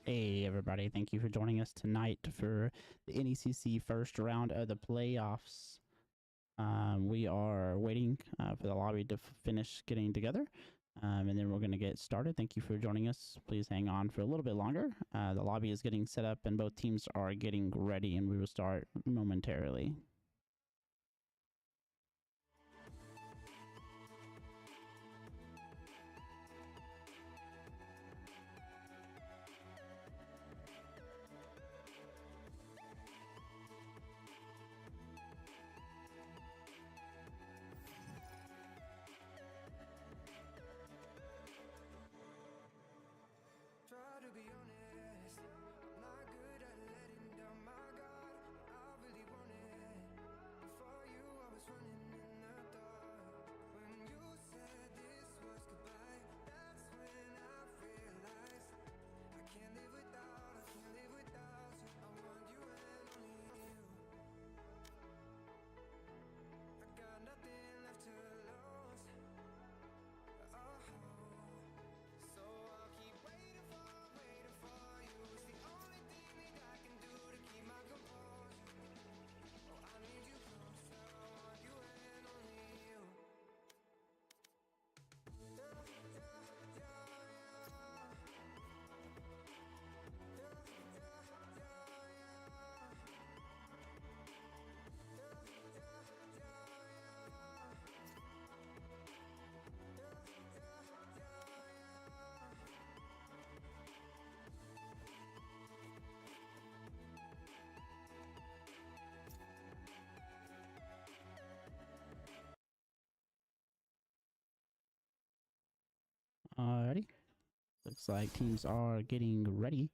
Hey everybody, thank you for joining us tonight for the NECC first round of the playoffs. We are waiting for the lobby to finish getting together, and then we're going to get started. Thank you for joining us. Please hang on for a little bit longer. The lobby is getting set up and both teams are getting ready, and we will start momentarily. Try to be honest, not good at letting down my guard. I really want it. Before you, I was running in the dark. When you said this was goodbye, that's when I realized I can't live without you. I want you and only you. I got nothing left to lose. Oh. So I'll keep waiting for you. It's the only thing that I can do to keep my composure. Oh, I need you closer. I want you and only you. Yeah, yeah, yeah, yeah. Yeah, yeah, yeah, yeah. Yeah, yeah, yeah, yeah. Alrighty, looks like teams are getting ready.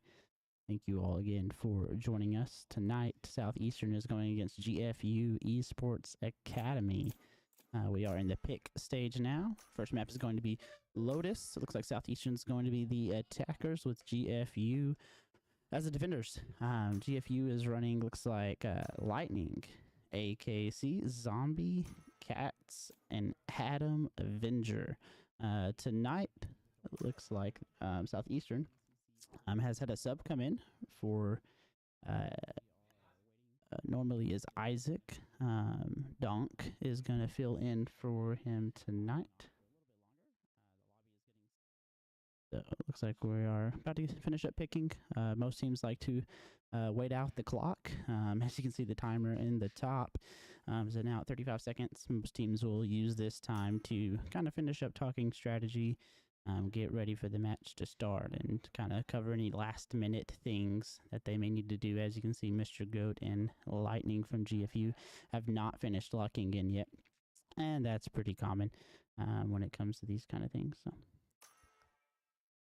Thank you all again for joining us tonight. Southeastern is going against GFU Esports Academy. We are in the pick stage now. First map is going to be Lotus. It looks like Southeastern is going to be the attackers with GFU as the defenders. GFU is running, looks like Lightning, AKC, Zombie, Cats, and Adam Avenger. Tonight, it looks like Southeastern has had a sub come in for normally is Isaac. Donk is going to fill in for him tonight. So it looks like we are about to finish up picking. Most teams like to wait out the clock. As you can see, the timer in the top is now at 35 seconds. Most teams will use this time to kind of finish up talking strategy, get ready for the match to start, and kind of cover any last minute things that they may need to do. As you can see, Mr. Goat and Lightning from GFU have not finished locking in yet, and that's pretty common when it comes to these kind of things. So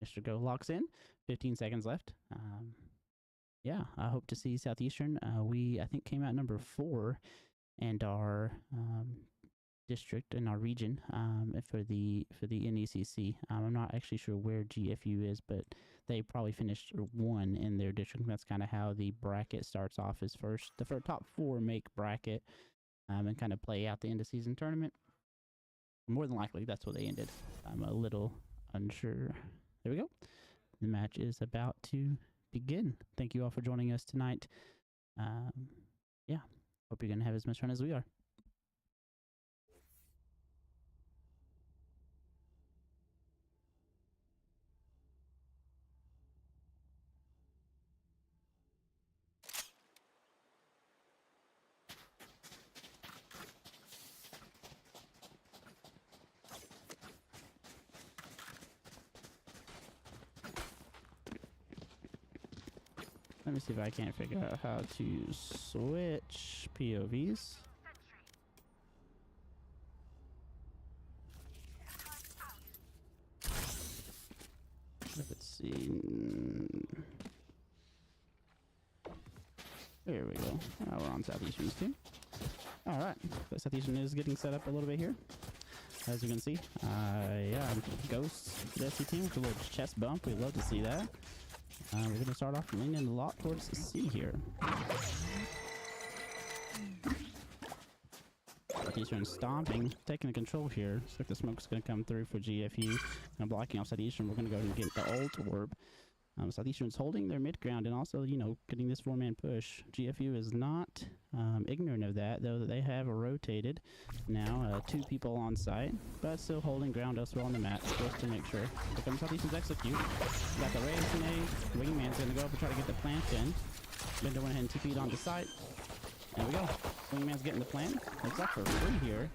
Mr. Go locks in, 15 seconds left. Yeah, I hope to see Southeastern. We, I think, came out number 4 and our district in our region for the NECC. I'm not actually sure where GFU is, but they probably finished 1 in their district. That's kind of how the bracket starts off. Is first the top 4 make bracket and kind of play out the end of season tournament. More than likely, that's what they ended. I'm a little unsure. There we go. The match is about to begin. Thank you all for joining us tonight. Yeah, hope you're gonna have as much fun as we are. Let me see if I can't figure out how to switch POVs. Let's see. There we go. Now we're on Southeastern's team. All right. So Southeastern is getting set up a little bit here. As you can see, yeah, Ghost, the SC team with a little chest bump. We love to see that. We're going to start off leaning a lot towards the C here. Southeastern stomping, taking the control here. Looks like the smoke's going to come through for GFU. And blocking off Southeastern. We're going to go ahead and get the ult orb. Southeastern's holding their mid ground and also, you know, getting this 4-man push. GFU is not ignorant of that, though that they have rotated now 2 people on site, but still holding ground elsewhere on the map just to make sure. Here comes Southeastern's execute. Got the raise grenade. Wingman's gonna go up and try to get the plant in. Bender went ahead and 2 feet onto site. There we go. Wingman's getting the plant. Looks like for free here.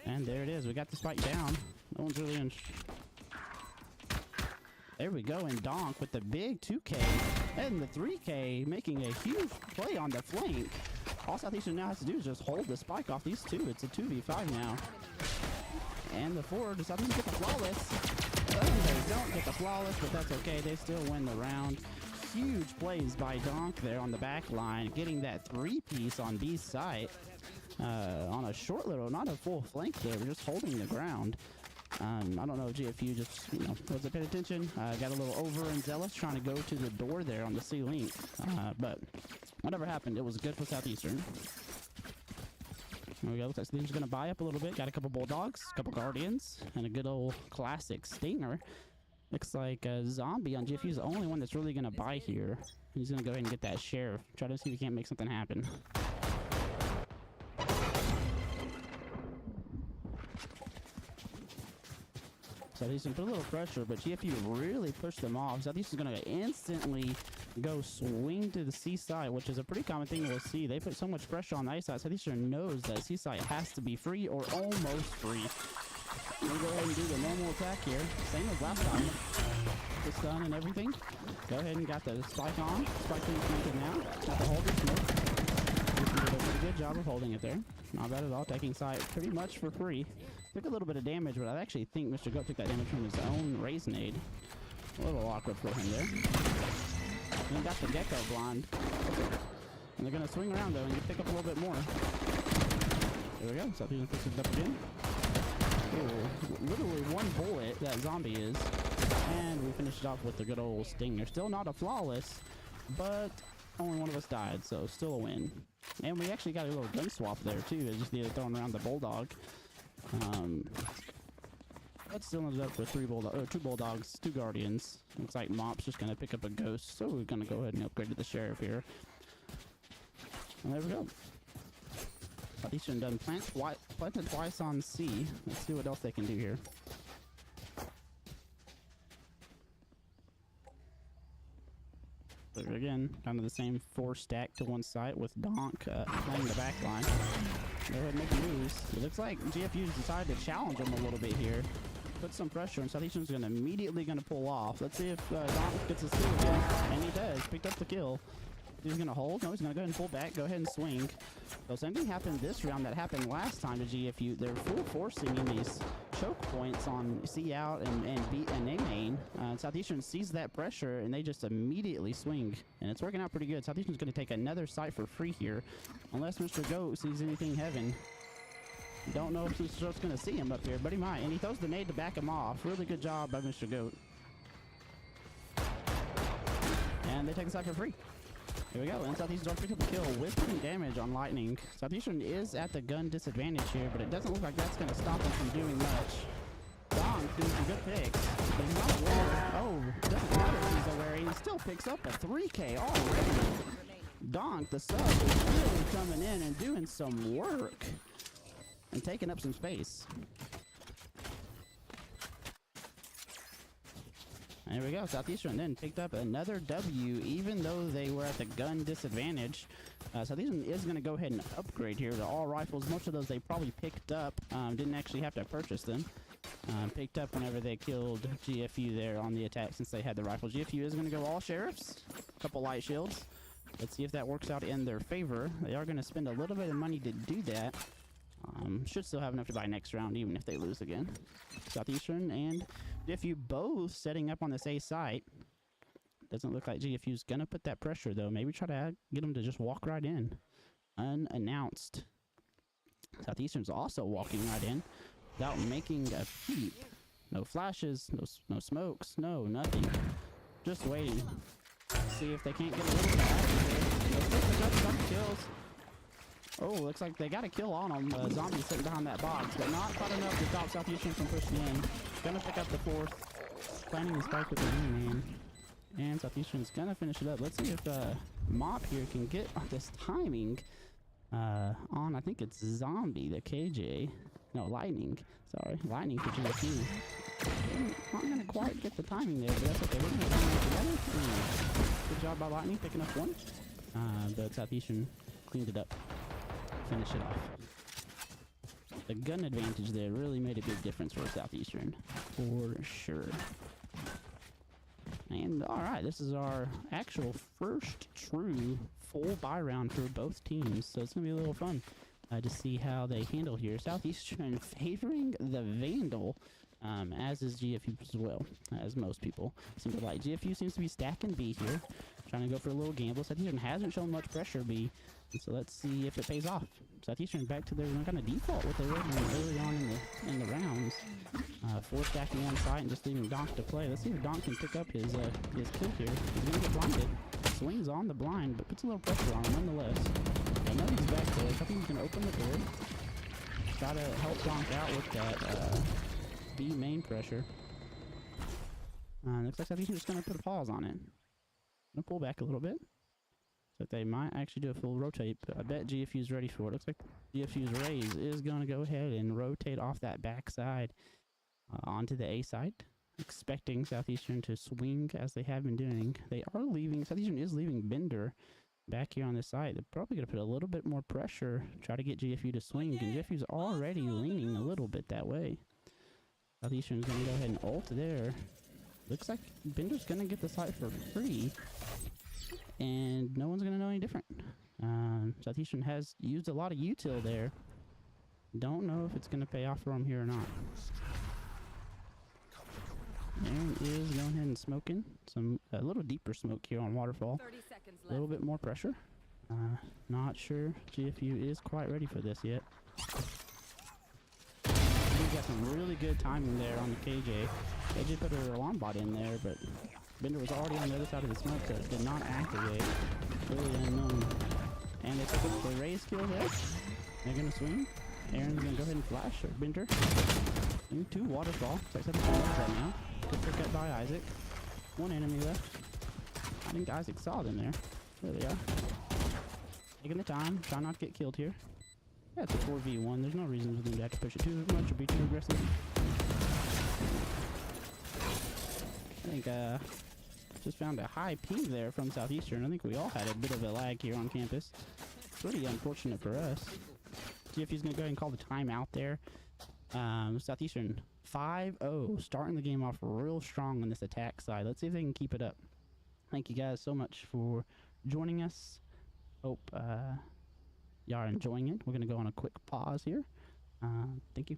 And there it is. We got the spike down. No one's really in. There we go, and Donk with the big 2K and the 3K making a huge play on the flank. All Southeastern now has to do is just hold the spike off these 2. It's a 2v5 now. And the 4 does Southeastern get the flawless. They don't get the flawless, but that's okay. They still win the round. Huge plays by Donk there on the back line, getting that 3-piece on B's site. On a short little, not a full flank there, we're just holding the ground. I don't know if GFU just, you know, wasn't paying attention. Got a little over and zealous trying to go to the door there on the C-Link. But whatever happened, it was good for Southeastern. There we go. Looks like Southeastern's going to buy up a little bit. Got a couple Bulldogs, a couple Guardians, and a good old classic Stinger. Looks like Zombie on GFU is the only one that's really going to buy here. He's going to go ahead and get that share. Try to see if he can't make something happen. Southeastern put a little pressure, but GFU really pushed them off. Southeastern's going to instantly go swing to the C side, which is a pretty common thing we'll see. They put so much pressure on the ice side. Southeastern knows that C side has to be free or almost free. We'll go ahead and do the normal attack here. Same as last time. The stun and everything. Go ahead and got the spike on. Spike being planted now. Got the holder smoke. Did a pretty good job of holding it there. Not bad at all. Taking site pretty much for free. Took a little bit of damage, but I actually think Mr. Goat took that damage from his own raise nade. A little awkward for him there. And then got the Gecko blind. And they're going to swing around though and pick up a little bit more. There we go. So he's going to pick it up again. Ooh, literally 1 bullet, that zombie is. And we finished it off with the good old Stinger. Still not a flawless, but only one of us died, so still a win. And we actually got a little gun swap there too. I just needed throwing around the Bulldog. But still ended up with 2 Bulldogs, 2 Guardians. Looks like Mop's just going to pick up a Ghost, so we're going to go ahead and upgrade to the Sheriff here. And there we go. Southeastern done planted twice on C. Let's see what else they can do here. But again, kind of the same 4 stack to one side with Donk playing the back line. Go ahead and make moves. It looks like GFU's decided to challenge them a little bit here. Put some pressure, and Southeastern's immediately going to pull off. Let's see if Donk gets his kill again. And he does. Picked up the kill. He's going to hold. No, he's going to go ahead and pull back. Go ahead and swing. So same thing happened this round that happened last time to GFU. They're full forcing in these choke points on C out and A main. Southeastern sees that pressure and they just immediately swing. And it's working out pretty good. Southeastern's going to take another site for free here. Unless Mr. Goat sees anything heaven. Don't know if Mr. Goat's going to see him up here, but he might. And he throws the nade to back him off. Really good job by Mr. Goat. And they take the site for free. Here we go, and Southeastern pick up a kill with some damage on Lightning. Southeastern is at the gun disadvantage here, but it doesn't look like that's going to stop him from doing much. Donk doing some good picks, but he's not aware. Oh, doesn't matter if he's aware. He still picks up a 3K already. Donk, the sub, is really coming in and doing some work and taking up some space. There we go. Southeastern then picked up another W, even though they were at the gun disadvantage. Southeastern is going to go ahead and upgrade here to all rifles. Most of those they probably picked up. Didn't actually have to purchase them. Picked up whenever they killed GFU there on the attack since they had the rifles. GFU is going to go all sheriffs. A couple light shields. Let's see if that works out in their favor. They are going to spend a little bit of money to do that. Should still have enough to buy next round, even if they lose again. Southeastern and GFU both setting up on this A site. Doesn't look like GFU's gonna put that pressure though. Maybe try to get them to just walk right in, unannounced. Southeastern's also walking right in without making a peep. No flashes, no smokes, no nothing. Just waiting. See if they can't get a little bit out of here. Kills. Oh, looks like they got a kill on them. Zombie sitting behind that box, but not quite enough to stop Southeastern from pushing in. Gonna pick up the 4th. Planting the spike with the man. And Southeastern's gonna finish it up. Let's see if Mop here can get this timing on, I think it's Zombie, the KJ. No, Lightning. Sorry, Lightning for GFU. Not gonna quite get the timing there, but that's okay. We're gonna run it together. Good job by Lightning picking up one. But Southeastern cleaned it up. Finish it off. The gun advantage there really made a big difference for Southeastern, for sure. And alright, this is our actual first true full buy round for both teams, so it's going to be a little fun to see how they handle here. Southeastern favoring the Vandal, as is GFU as well, as most people seem to like. GFU seems to be stacking B here, trying to go for a little gamble. Southeastern hasn't shown much pressure B, so let's see if it pays off. Southeastern back to their kind of default what they were doing early on in the rounds. 4 stacking one side and just leaving Donk to play. Let's see if Donk can pick up his kill here. He's gonna get blinded. Swings on the blind, but puts a little pressure on him nonetheless. I know he's back there, so I think he's gonna open the door. Try to help Donk out with that B main pressure. Looks like Southeastern just gonna put a pause on it. Gonna pull back a little bit. So they might actually do a full rotate, but I bet GFU's ready for it. Looks like GFU's Raze is going to go ahead and rotate off that backside onto the A side, expecting Southeastern to swing as they have been doing. They are leaving, Southeastern is leaving Bender back here on this side. They're probably going to put a little bit more pressure, try to get GFU to swing, and GFU's already leaning a little bit that way. Southeastern's going to go ahead and ult there. Looks like Bender's going to get the site for free. And no one's going to know any different. Southeastern has used a lot of util there. Don't know if it's going to pay off for him here or not. Aaron is going ahead and smoking. A little deeper smoke here on Waterfall. 30 seconds left. A little bit more pressure. Not sure GFU is quite ready for this yet. We got some really good timing there on the KJ. KJ put her alarm bot in there, but Bender was already on the other side of the smoke, so it did not activate. Really unknown. And they took up the Raze kill there. They're gonna swing. Aaron's gonna go ahead and flash Bender. Into Waterfall. So I said right now. Good pick up by Isaac. One enemy left. I think Isaac saw them there. There they are. Taking the time. Try not to get killed here. Yeah, it's a 4v1. There's no reason for them to have to push it too much or be too aggressive. I think, just found a high ping there from Southeastern. I think we all had a bit of a lag here on campus. Pretty unfortunate for us. GFU's gonna go ahead and call the timeout there. Southeastern 5-0, starting the game off real strong on this attack side. Let's see if they can keep it up. Thank you guys so much for joining us. Hope y'all are enjoying it. We're gonna go on a quick pause here. Thank you.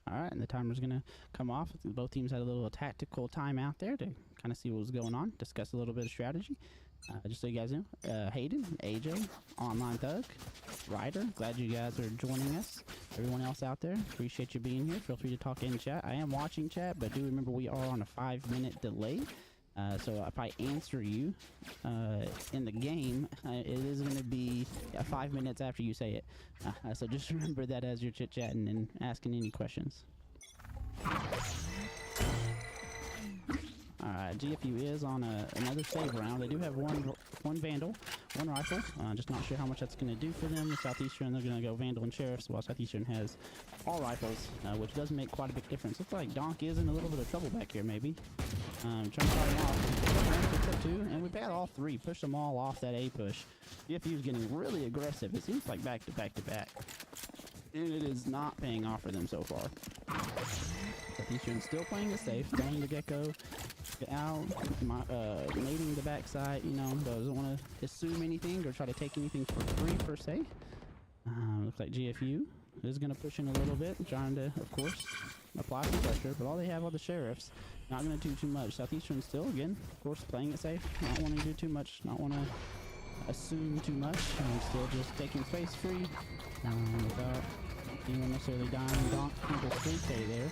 Alright, and the timer's gonna come off. Both teams had a little tactical timeout there to kind of see what was going on, discuss a little bit of strategy. Just so you guys know, Hayden, AJ, Online Thug, Ryder, glad you guys are joining us. Everyone else out there, appreciate you being here. Feel free to talk in chat. I am watching chat, but do remember we are on a 5-minute delay. So if I answer you in the game, it is going to be 5 minutes after you say it. So just remember that as you're chit-chatting and asking any questions. Alright, GFU is on another save round. They do have one Vandal, one rifle. Just not sure how much that's going to do for them. Southeastern, they're going to go Vandal and Sheriffs, while Southeastern has all rifles, which does make quite a big difference. Looks like Donk is in a little bit of trouble back here, maybe. Trying to fight him off. And we've had all three. Push them all off that A push. GFU is getting really aggressive. It seems like back to back to back. And it is not paying off for them so far. Southeastern still playing it safe, throwing the Gecko out, nading the backside, you know, doesn't want to assume anything or try to take anything for free per se. Looks like GFU is going to push in a little bit, trying to, of course, apply some pressure. But all they have are the sheriffs. Not going to do too much. Southeastern still, again, of course, playing it safe. Not wanting to do too much. Not want to assume too much. And still just taking space free without anyone necessarily dying. Donk, Temple, 3K there.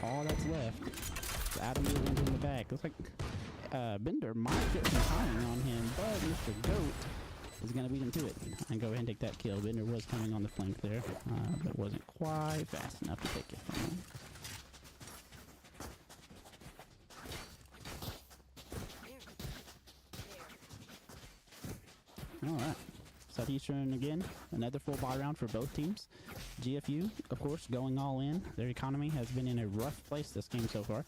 All that's left is Adam in the back. Looks like Bender might get some timing on him, but Mr. Goat is going to beat him to it and go ahead and take that kill. Bender was coming on the flank there, but wasn't quite fast enough to take it from him. Alright, Southeastern again, another full buy round for both teams. GFU, of course, going all in. Their economy has been in a rough place this game so far.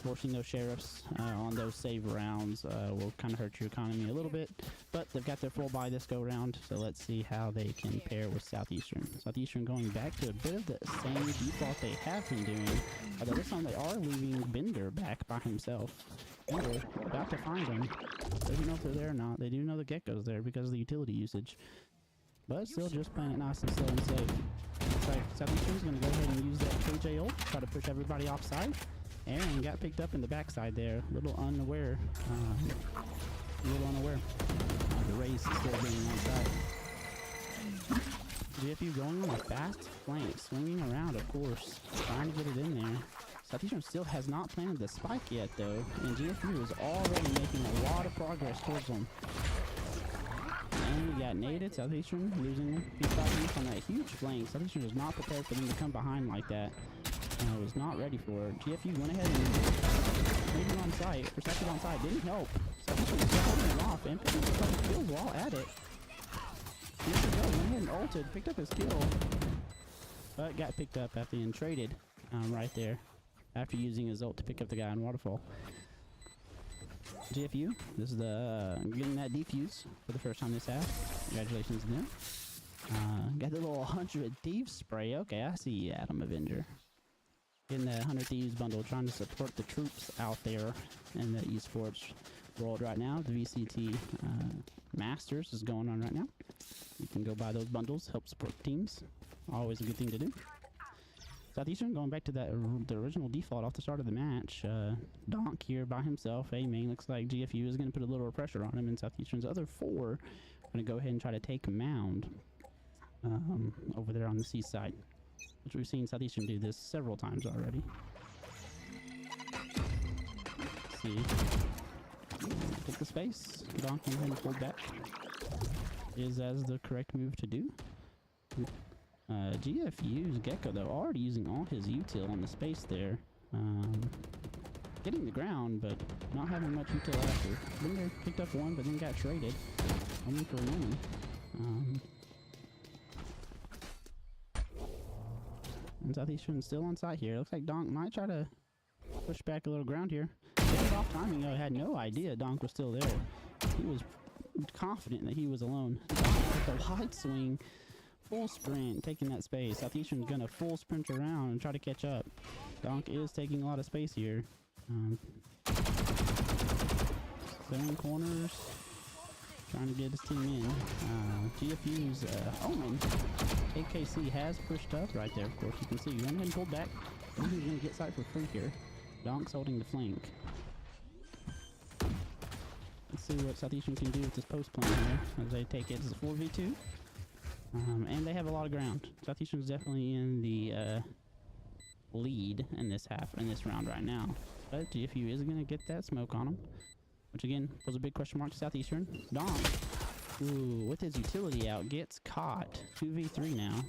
Forcing those sheriffs on those save rounds will kind of hurt your economy a little bit, but they've got their full buy this go round, so let's see how they can pair with Southeastern. Southeastern going back to a bit of the same default they have been doing, although this time they are leaving Bender back by himself. Bender about to find him. They don't know if they're there or not. They do know the Gecko's there because of the utility usage, but still just playing it nice and slow and safe. Looks like Southeastern's going to go ahead and use that KJ ult, try to push everybody offside. Aaron got picked up in the backside there, a little unaware. The race is still being on side. GFU going on a fast flank, swinging around, of course, trying to get it in there. Southeastern still has not planted the spike yet, though, and GFU is already making a lot of progress towards them. And we got naded, Southeastern losing P5 on that huge flank. Southeastern was not prepared for them to come behind like that. Was not ready for it. GFU went ahead and moving on site, protected on site, didn't help. Southeastern was still holding it off and picking up his kills while at it. Mr. Go went ahead and ulted, picked up his kill, but got picked up after being traded right there after using his ult to pick up the guy in Waterfall. GFU, this is the getting that defuse for the first time this half. Congratulations to them. Got the little 100 Thieves spray. Okay, I see you, Adam Avenger. Getting the 100 Thieves bundle, trying to support the troops out there in the esports world right now. The VCT Masters is going on right now. You can go buy those bundles, help support teams. Always a good thing to do. Southeastern going back to that the original default off the start of the match. Donk here by himself. A-main looks like GFU is going to put a little pressure on him, and Southeastern's other four are going to go ahead and try to take Mound over there on the seaside, which we've seen Southeastern do this several times already. Let's see. Take the space. Donk went ahead and pulled back. Is as the correct move to do. GFU's Gecko, though, already using all his util on the space there. Getting the ground, but not having much util after. Bender picked up one, but then got traded. Only for one. And Southeastern still on site here. Looks like Donk might try to push back a little ground here. Get it off timing, though. Had no idea Donk was still there. He was confident that he was alone. Donk with a wide swing. Full sprint, taking that space. Southeastern's gonna full sprint around and try to catch up. Donk is taking a lot of space here. Seven corners, trying to get his team in. GFU's Omen, AKC has pushed up right there, of course. You can see, went ahead and pulled back. He's gonna get sight for free here. Donk's holding the flank. Let's see what Southeastern can do with this post plan here as they take it. It's a 4v2. And they have a lot of ground. Southeastern is definitely in the lead in this round right now. But GFU is going to get that smoke on them, which again was a big question mark to Southeastern. Donk, ooh, with his utility out, gets caught. 2v3 now.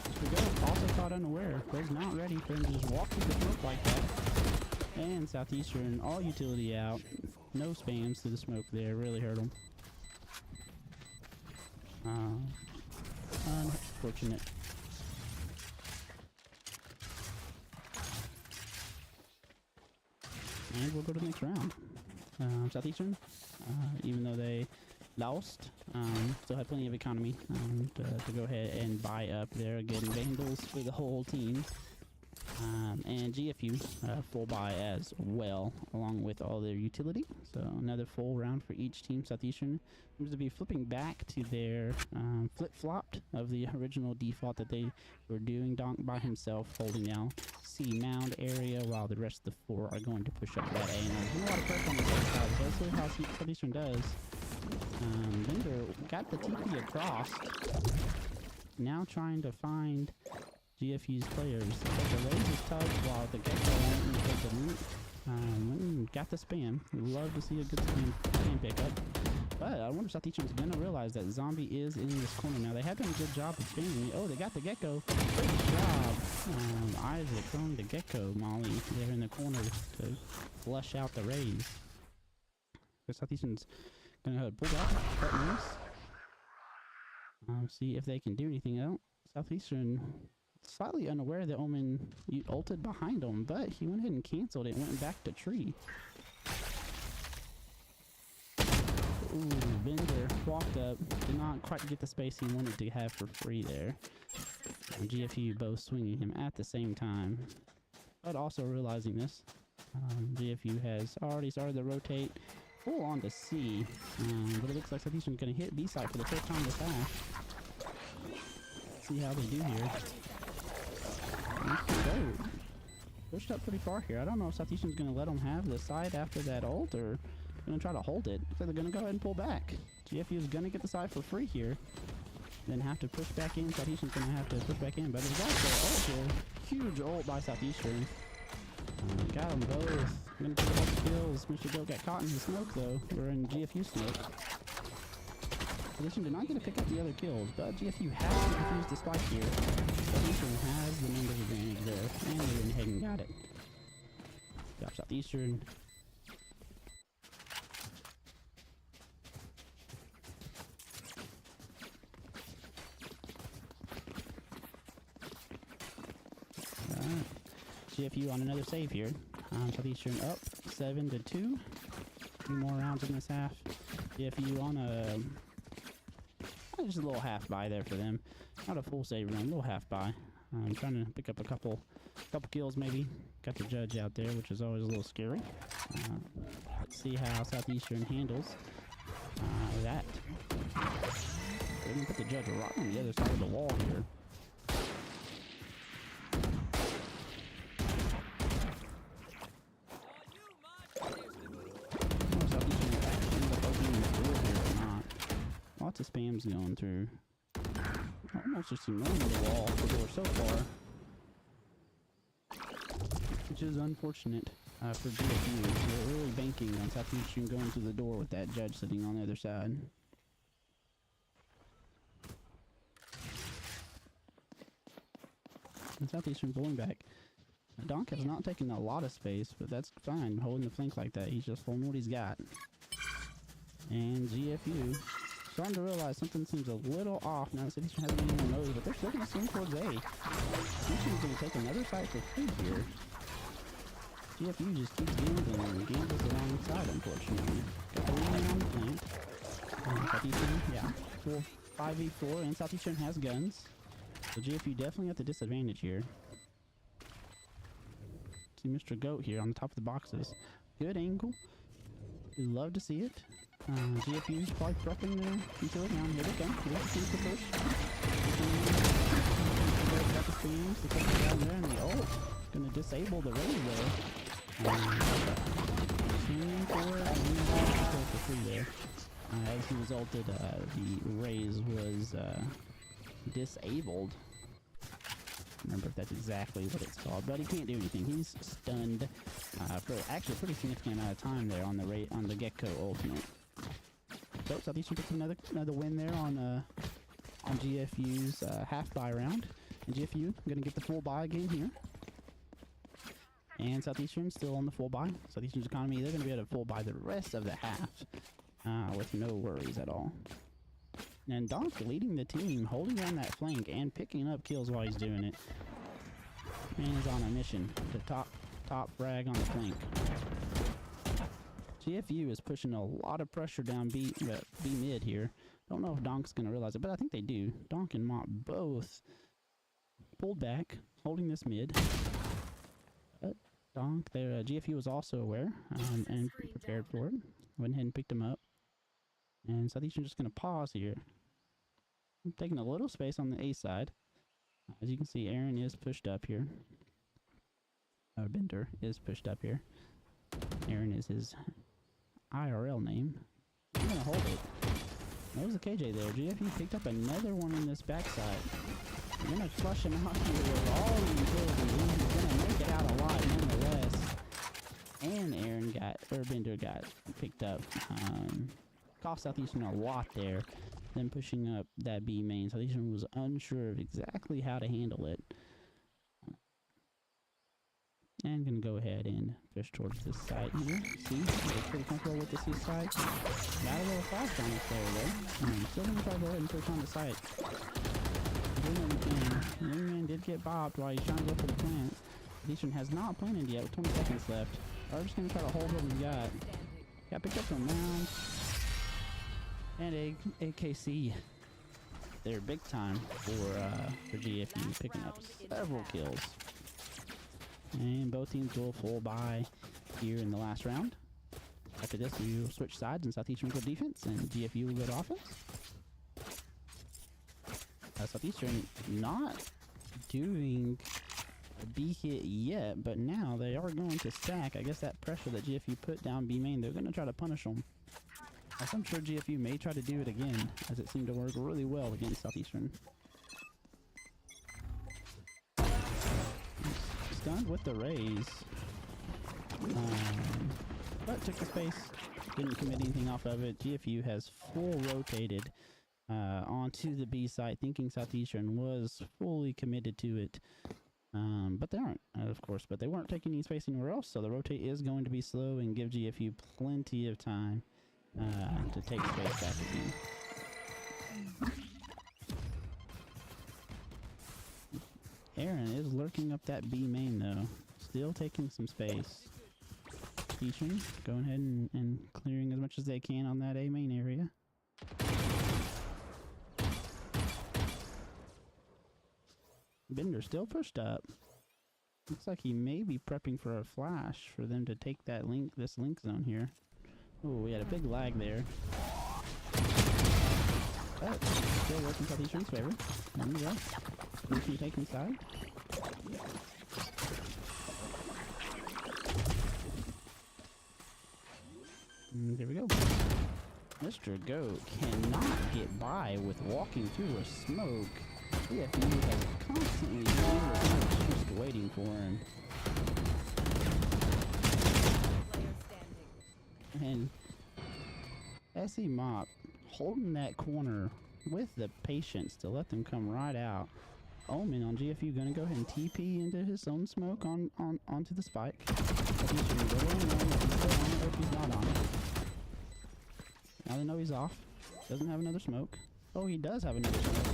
Mr. Go also caught unaware. Was not ready for him to just walk through the smoke like that. And Southeastern, all utility out. No spams to the smoke there. Really hurt him. Unfortunate. And we'll go to the next round. Southeastern, even though they lost, still had plenty of economy to go ahead and buy up there. Again, Vandals for the whole team. And GFU full buy as well, along with all their utility. So another full round for each team. Southeastern seems to be flipping back to their flip-flopped of the original default that they were doing. Donk by himself holding now C mound area, while the rest of the four are going to push up that A. And there's a lot of pressure on the other side, so let's see how Southeastern does. Bender got the TP across. Now trying to find GFU's players. But the Rays is tough while the Gecko went and take the loot. Got the spam. We love to see a good spam pickup. But I wonder if Southeastern's gonna realize that Zombie is in this corner now. They have done a good job of spamming. Oh, they got the Gecko. Good job. Isaac throwing the Gecko Molly there in the corner to flush out the Rays. So Southeastern's gonna pull back, cut loose. See if they can do anything else. Southeastern slightly unaware that Omen ulted behind him, but he went ahead and canceled it and went back to tree. Ooh, Bender walked up, did not quite get the space he wanted to have for free there. GFU both swinging him at the same time, but also realizing this. GFU has already started to rotate full on to C, but it looks like Southeastern's going to hit B side for the first time this half. See how they do here. Pushed up pretty far here. I don't know if Southeastern's going to let them have the side after that ult, or going to try to hold it. So they're going to go ahead and pull back. GFU is going to get the side for free here. Then have to push back in. Southeastern's going to have to push back in. But there's also an ult here. Huge ult by Southeastern. Got them both. Going to pick up the kills. Mr. Goat got caught in his smoke though. We're in GFU smoke. Southeastern did not get to pick up the other kills, but GFU has to defuse the spike here. Southeastern has the numbers advantage there, and they went ahead and got it. Good job, Southeastern. GFU on another save here. Southeastern up 7-2. 2 more rounds in this half. GFU on a just a little half buy there for them. Not a full save run, a little half buy. Trying to pick up a couple kills maybe. Got the judge out there, which is always a little scary. Let's see how Southeastern handles that. They're gonna put the judge right on the other side of the wall here. Lots of spams going through. Almost just ignoring the wall for the door so far. Which is unfortunate for GFU. They're really banking on Southeastern going through the door with that judge sitting on the other side. And Southeastern pulling back. Donk has not taken a lot of space, but that's fine. Holding the flank like that, he's just holding what he's got. And GFU starting to realize something seems a little off now that Southeastern hasn't even knows, but they're still going to swing towards A. Southeastern's going to take another site for free here. GFU just keeps gambling and gambles the wrong side, unfortunately. Got the lead on the plant. Southeastern, yeah, full 5v4, and Southeastern has guns. So GFU definitely at the disadvantage here. See Mr. Goat here on the top of the boxes. Good angle. We love to see it. GFU's probably prepping their utility down. Here they come. Here they see the push. Got the spams. The push down there, and the ult. Gonna disable the raise there. Swinging for it. And for free there. As he was ulted, the raise was disabled. Remember if that's exactly what it's called, but he can't do anything. He's stunned for actually a pretty significant amount of time there on the Gecko ultimate. So Southeastern gets another win there on GFU's half buy round, and GFU gonna get the full buy again here. And Southeastern still on the full buy. Southeastern's economy, they're gonna be able to full buy the rest of the half with no worries at all. And Donk leading the team, holding down that flank and picking up kills while he's doing it. Man is on a mission to top frag on the flank. GFU is pushing a lot of pressure down B mid here. Don't know if Donk's gonna realize it, but I think they do. Donk and Mop both pulled back, holding this mid. Donk. Their GFU was also aware and prepared for it. Went ahead and picked him up. And Southeastern just going to pause here. I'm taking a little space on the A side. As you can see, Aaron is pushed up here. Bender is pushed up here. Aaron is his IRL name. I'm going to hold it. That was the KJ there. GFU picked up another one in this backside. I'm going to flush him out here with all the utilities. He's going to make it out alive nonetheless. And Aaron Bender got picked up. Cost Southeastern a lot there. Then pushing up that B main. Southeastern was unsure of exactly how to handle it. And gonna go ahead and push towards this side here. See, they're pretty comfortable with the C side. Got a little fast on us there though. Still gonna try to go ahead and push on the site. Wingman did get bopped while he's trying to go for the plant. Southeastern has not planted yet with 20 seconds left. We're just gonna try to hold what we got. Got picked up some rounds. And AKC. They're big time for GFU, picking up several kills. And both teams go full buy here in the last round. After this, we will switch sides and Southeastern will go defense and GFU will go to offense. Southeastern not doing a B hit yet, but now they are going to stack. I guess that pressure that GFU put down B main, they're going to try to punish them. As I'm sure GFU may try to do it again, as it seemed to work really well against Southeastern. Stunned with the raise. But took the space, didn't commit anything off of it. GFU has full rotated onto the B side, thinking Southeastern was fully committed to it. But they aren't, of course, but they weren't taking any space anywhere else, so the rotate is going to be slow and give GFU plenty of time to take space back again. Aaron is lurking up that B main though, still taking some space. Teaching, going ahead and clearing as much as they can on that A main area. Bender still pushed up. Looks like he may be prepping for a flash for them to take that this link zone here. Oh, we had a big lag there. But still working Southeastern's favor. There we go. Southeastern taking side. And there we go. Mr. Goat cannot get by with walking through a smoke. GFU has constantly been just waiting for him. And SE Mop holding that corner with the patience to let them come right out. Omen on GFU gonna go ahead and TP into his own smoke onto the spike. He's gonna go in there if he's still on it or if he's not on it. Now they know he's off. Doesn't have another smoke. Oh, he does have another smoke.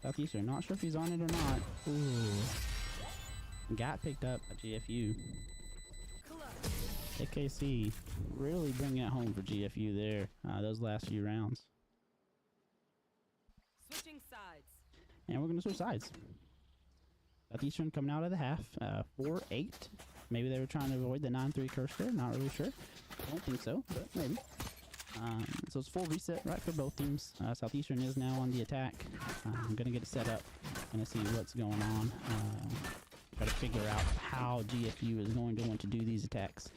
Southeastern, not sure if he's on it or not. Ooh. Got picked up by GFU. AKC really bringing it home for GFU there, those last few rounds. Switching sides. And we're going to switch sides. Southeastern coming out of the half, 4-8. Maybe they were trying to avoid the 9-3 curse there, not really sure. I don't think so, but maybe. So it's full reset right for both teams. Southeastern is now on the attack. I'm going to get it set up. Going to see what's going on. Try to figure out how GFU is going to want to do these attacks.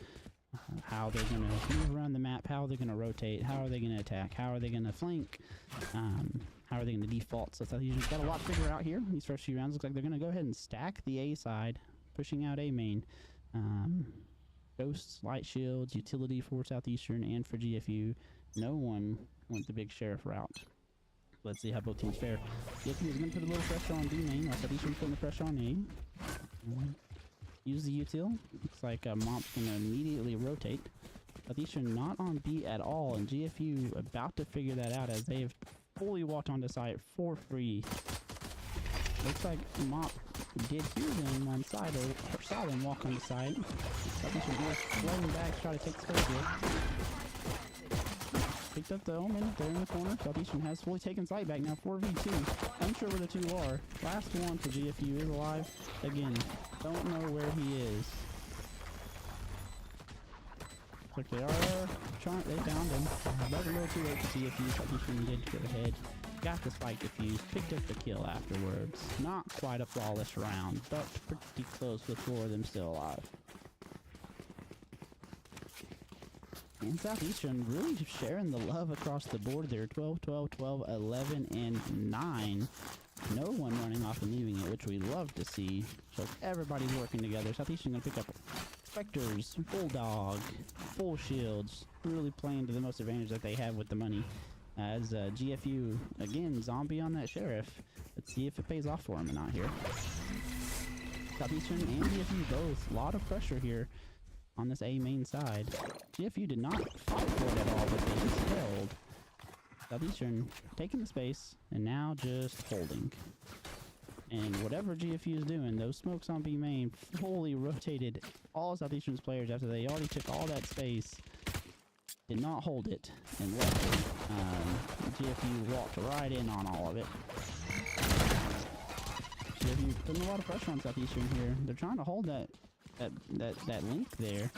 How they're going to move around the map, how they're going to rotate, how are they going to attack, how are they going to flank, how are they going to default. So Southeastern's got a lot to figure out here. These first few rounds looks like they're going to go ahead and stack the A side, pushing out A main. Ghosts, light shields, utility for Southeastern and for GFU. No one went the big sheriff route. Let's see how both teams fare. GFU is going to put a little pressure on B main, while Southeastern putting the pressure on A. Use the util. Looks like Mop's going to immediately rotate. Southeastern not on B at all, and GFU about to figure that out as they have fully walked onto site for free. Looks like Mop did hear them on side or saw them walk on the side. Southeastern is floating back to try to take space here. Picked up the Omen there in the corner. Southeastern has fully taken sight back now. 4v2. Unsure where the two are. Last one for GFU is alive. Again, don't know where he is. Looks like they are trying. They found him. But a little too late for GFU. Southeastern did go ahead. Got the spike defused. Picked up the kill afterwards. Not quite a flawless round, but pretty close with 4 of them still alive. And Southeastern really sharing the love across the board there. 12, 12, 12, 11, and 9. No one running off and leaving it, which we love to see. So everybody's working together. Southeastern going to pick up Spectres, Bulldog, full shields. Really playing to the most advantage that they have with the money. As GFU, again, zombie on that Sheriff. Let's see if it pays off for him or not here. Southeastern and GFU both. A lot of pressure here on this A main side. GFU did not fight for it at all, but they just held. Southeastern taking the space and now just holding. And whatever GFU is doing, those smokes on B main fully rotated all Southeastern's players after they already took all that space. Did not hold it and left it. GFU walked right in on all of it. GFU putting a lot of pressure on Southeastern here. They're trying to hold that link there.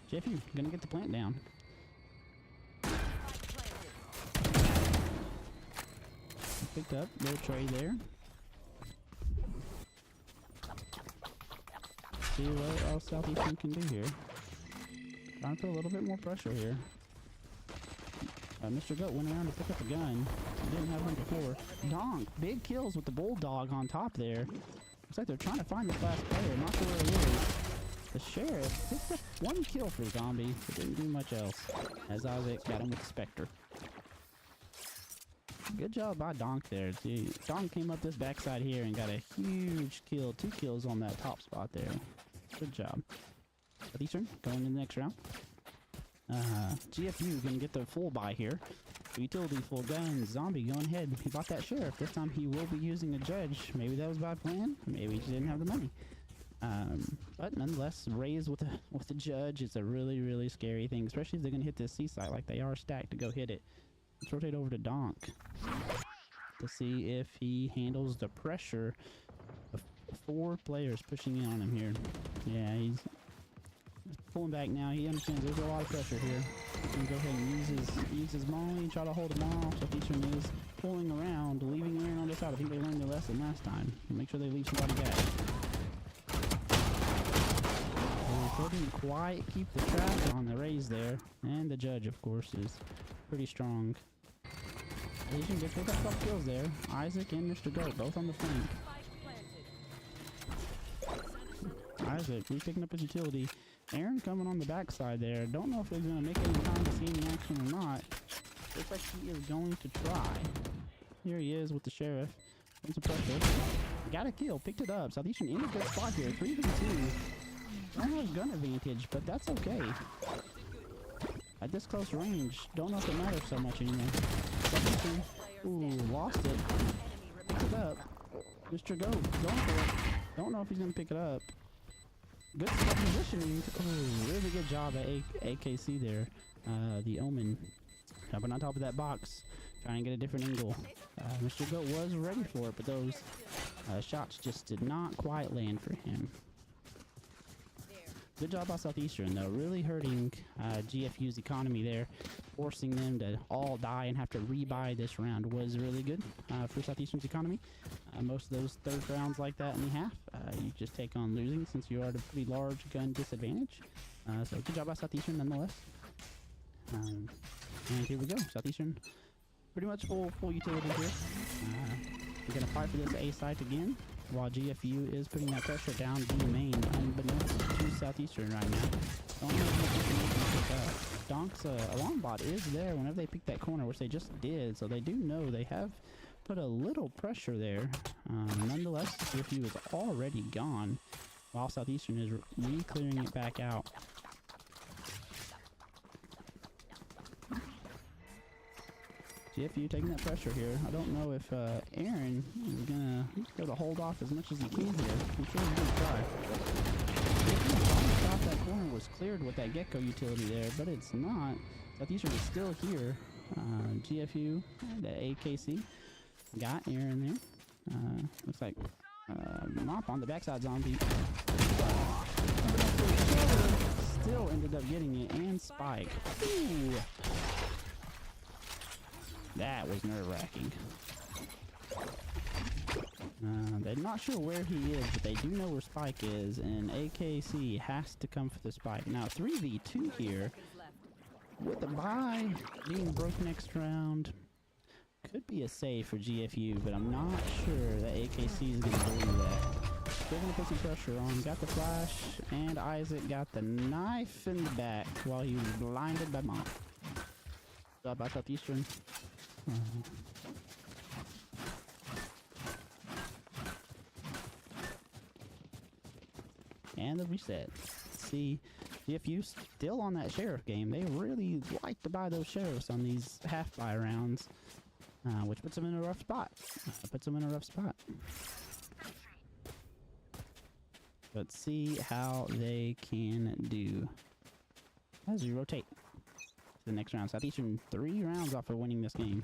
GFU gonna get the plant down. Picked up their trade there. See what else Southeastern can do here. Trying to put a little bit more pressure here. Mr. Goat went around to pick up a gun. He didn't have one before. Donk, big kills with the Bulldog on top there. Looks like they're trying to find this last player. Not sure where he is. The Sheriff picked up 1 kill for Zombie, but didn't do much else. As Isaac got him with the Spectre. Good job by Donk there. See, Donk came up this backside here and got a huge kill. 2 kills on that top spot there. Good job. Southeastern going in the next round. GFU gonna get the full buy here. Utility full gun. Zombie going ahead. He bought that Sheriff. This time he will be using a Judge. Maybe that was by plan. Maybe he just didn't have the money. But nonetheless, raised with the Judge. It's a really, really scary thing, especially if they're gonna hit this C site like they are stacked to go hit it. Let's rotate over to Donk to see if he handles the pressure of 4 players pushing in on him here. Yeah, he's pulling back now. He understands there's a lot of pressure here. He can go ahead and use his molly, try to hold him off. So Southeastern is pulling around, leaving Aaron on this side. I think they learned their lesson last time. Make sure they leave somebody back. They didn't quite keep the trap on the raise there. And the Judge, of course, is pretty strong. Asian gets picked up a couple kills there. Isaac and Mr. Goat both on the flank. Isaac picking up his utility. Aaron coming on the backside there. Don't know if he's going to make any time to see any action or not. Looks like he is going to try. Here he is with the Sheriff. Putting some pressure. Got a kill. Picked it up. Southeastern in a good spot here. 3v2. Don't have gun advantage, but that's okay. At this close range, don't know if it matters so much anymore. Southeastern, ooh, lost it. Picked it up. Mr. Goat, going for it. Don't know if he's going to pick it up. Good positioning. Ooh, really good job at AKC there. The Omen jumping on top of that box, trying to get a different angle. Mr. Goat was ready for it, but those shots just did not quite land for him. Good job by Southeastern, though. Really hurting GFU's economy there. Forcing them to all die and have to rebuy this round was really good for Southeastern's economy. Most of those third rounds like that in the half, you just take on losing since you are at a pretty large gun disadvantage. So good job by Southeastern nonetheless. And here we go. Southeastern pretty much full utility here. We're going to fight for this A site again, while GFU is putting that pressure down B main, unbeknownst to Southeastern right now. Don't know if they can pick up. Donk's alarm bot is there whenever they pick that corner, which they just did, so they do know they have put a little pressure there. Nonetheless, GFU is already gone, while Southeastern is re-clearing it back out. GFU taking that pressure here. I don't know if Aaron is gonna be able to hold off as much as he can here. I'm sure he's gonna try. Stop that corner was cleared with that Gecko utility there, but it's not. Southeastern is still here. GFU, the AKC, got Aaron there. Looks like Mop on the backside zombie. Still ended up getting it, and Spike. Ooh. That was nerve-wracking. They're not sure where he is, but they do know where Spike is, and AKC has to come for the Spike. Now 3v2 here, with the bye being broke next round. Could be a save for GFU, but I'm not sure that AKC is going to believe that. Still going to put some pressure on. Got the flash, and Isaac got the knife in the back while he was blinded by Mop. Good job by Southeastern. And the reset. See, GFU still on that sheriff game. They really like to buy those sheriffs on these half-buy rounds. Which puts them in a rough spot. Let's see how they can do as we rotate to the next round. Southeastern 3 rounds off of winning this game.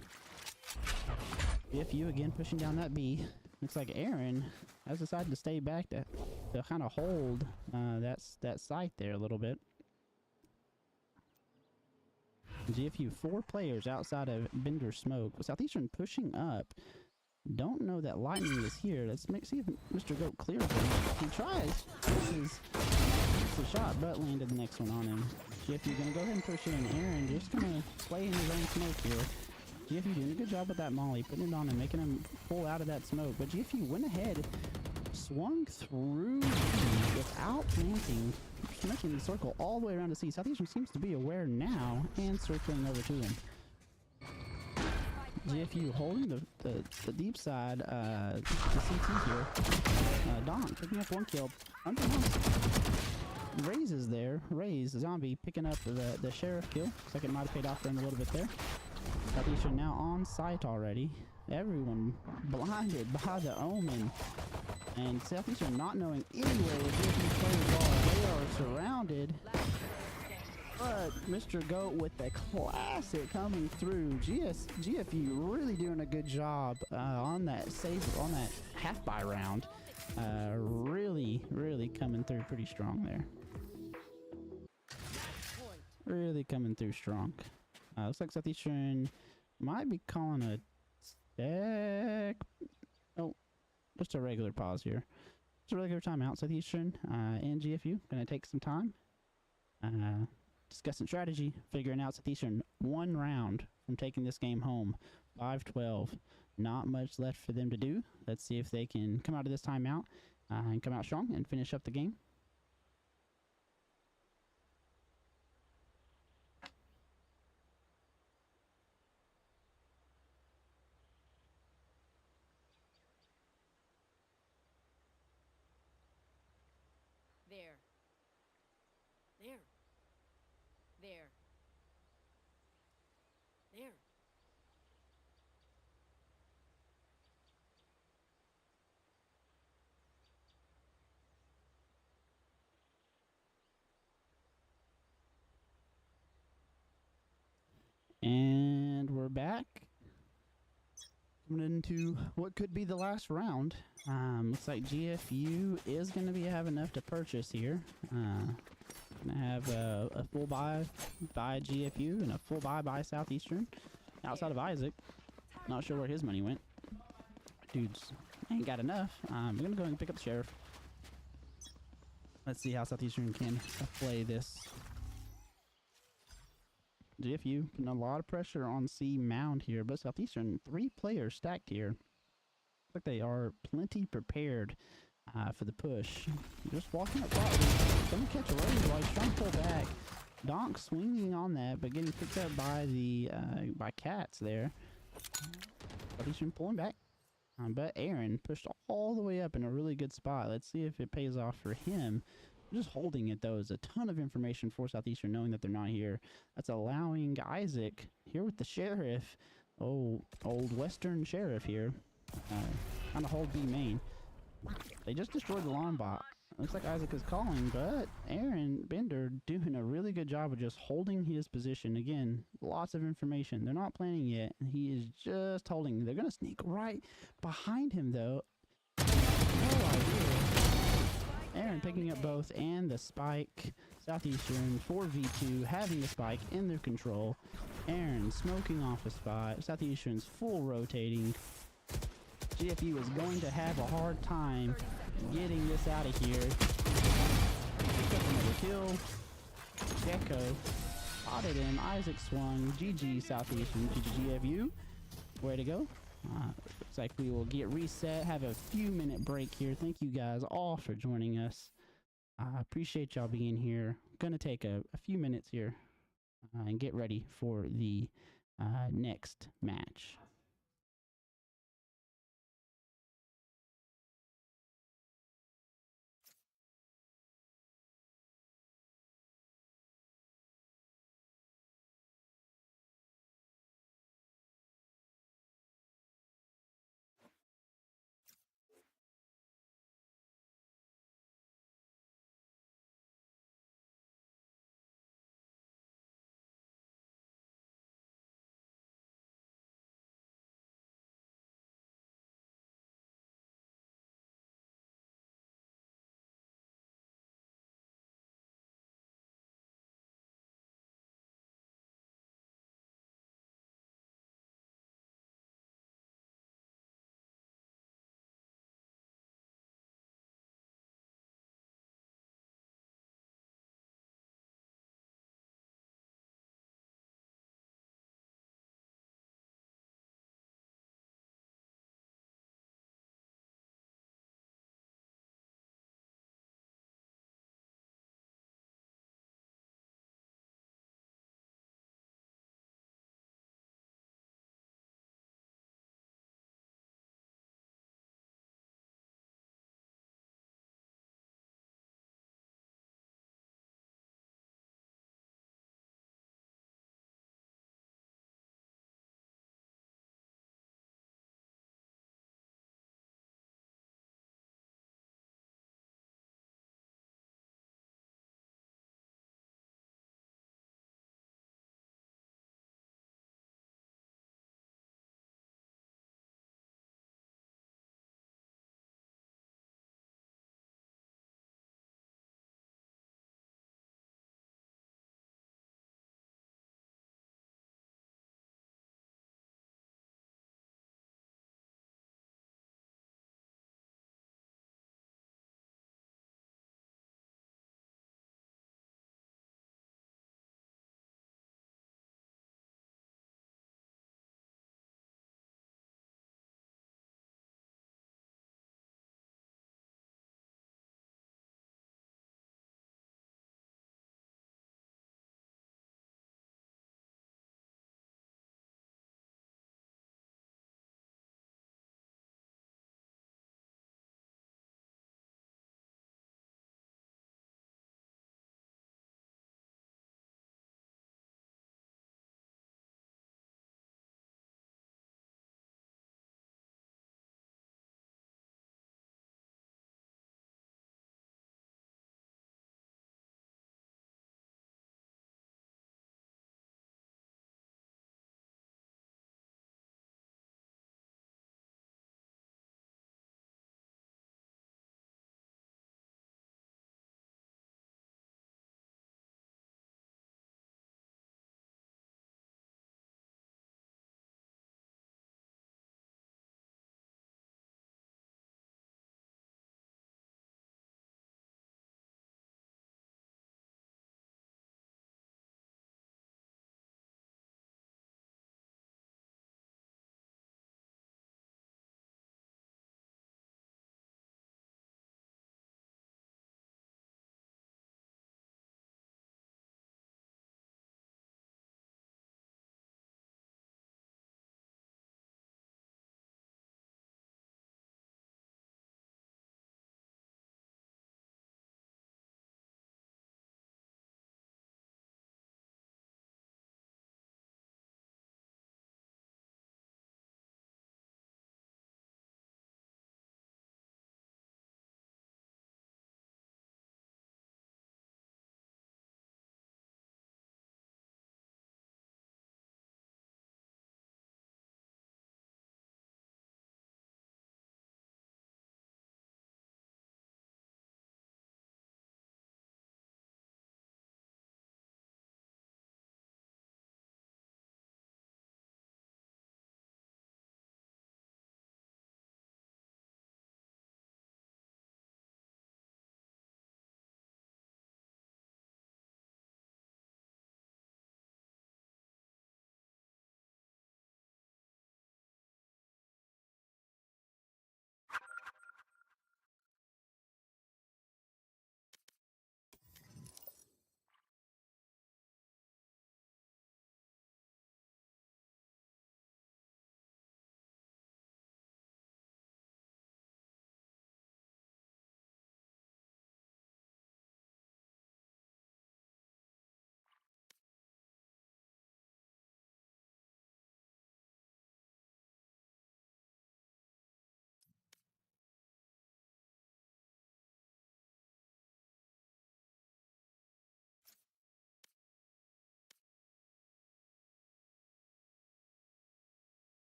GFU again pushing down that B. Looks like Aaron has decided to stay back to kind of hold that site there a little bit. GFU 4 players outside of Bender Smoke. Southeastern pushing up. Don't know that Lightning is here. Let's see if Mr. Goat clears him. He tries. Misses the shot, but landed the next one on him. GFU gonna go ahead and push in. Aaron just gonna play in his own smoke here. GFU doing a good job with that molly, putting it on him, making him pull out of that smoke. But GFU went ahead, swung through without planting, making the circle all the way around to C. Southeastern seems to be aware now and circling over to him. GFU holding the deep side, the CT here. Donk picking up 1 kill. Unbeknownst, Raze is there. Raze, the zombie, picking up the sheriff kill. Looks like it might have paid off for him a little bit there. Southeastern now on site already. Everyone blinded by the Omen. And Southeastern not knowing anywhere where GFU players are. They are surrounded. But Mr. Goat with the classic coming through. GFU really doing a good job on that half-buy round. Really coming through pretty strong there. Really coming through strong. Looks like Southeastern might be calling a sec. Oh, just a regular pause here. Just a regular timeout. Southeastern and GFU gonna take some time. Discussing strategy, figuring out Southeastern 1 round from taking this game home. 5-12. Not much left for them to do. Let's see if they can come out of this timeout and come out strong and finish up the game. There. And we're back. Coming into what could be the last round. Looks like GFU is going to have enough to purchase here. Gonna have a full buy by GFU and a full buy by Southeastern. Outside of Isaac, not sure where his money went. Dudes ain't got enough. I'm gonna go and pick up the sheriff. Let's see how Southeastern can play this. GFU putting a lot of pressure on C Mound here, but Southeastern 3 players stacked here. Looks like they are plenty prepared for the push. Just walking up front. Gonna catch a Raze while he's trying to pull back. Donk swinging on that, but getting picked up by the by Cats there. Southeastern pulling back. But Aaron pushed all the way up in a really good spot. Let's see if it pays off for him. Just holding it though is a ton of information for Southeastern, knowing that they're not here. That's allowing Isaac here with the sheriff. Oh, old Western sheriff here. Kind of hold B main. They just destroyed the lawn bot. Looks like Isaac is calling, but Aaron Bender doing a really good job of just holding his position. Again, lots of information. They're not planning yet. He is just holding. They're going to sneak right behind him, though. No idea. Aaron picking up both and the spike. Southeastern 4v2 having the spike in their control. Aaron smoking off a spot. Southeastern's full rotating. GFU is going to have a hard time getting this out of here. Picked up another kill. Gecko spotted him. Isaac swung. GG Southeastern. GG GFU. Way to go. Looks like we will get reset. Have a few minute break here. Thank you guys all for joining us. I appreciate y'all being here. Gonna take a few minutes here and get ready for the next match.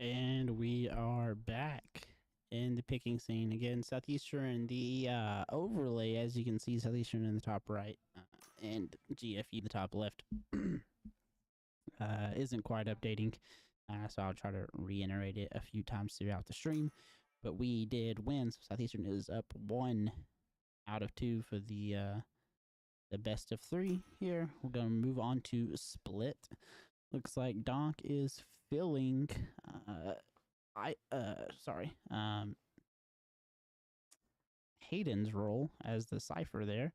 And we are back in the picking scene again. Southeastern, the overlay, as you can see, Southeastern in the top right and GFU the top left isn't quite updating. So I'll try to reiterate it a few times throughout the stream. But we did win. So Southeastern is up 1 out of 2 for the best of 3 here. We're going to move on to split. Looks like Donk is filling Hayden's role as the cipher there.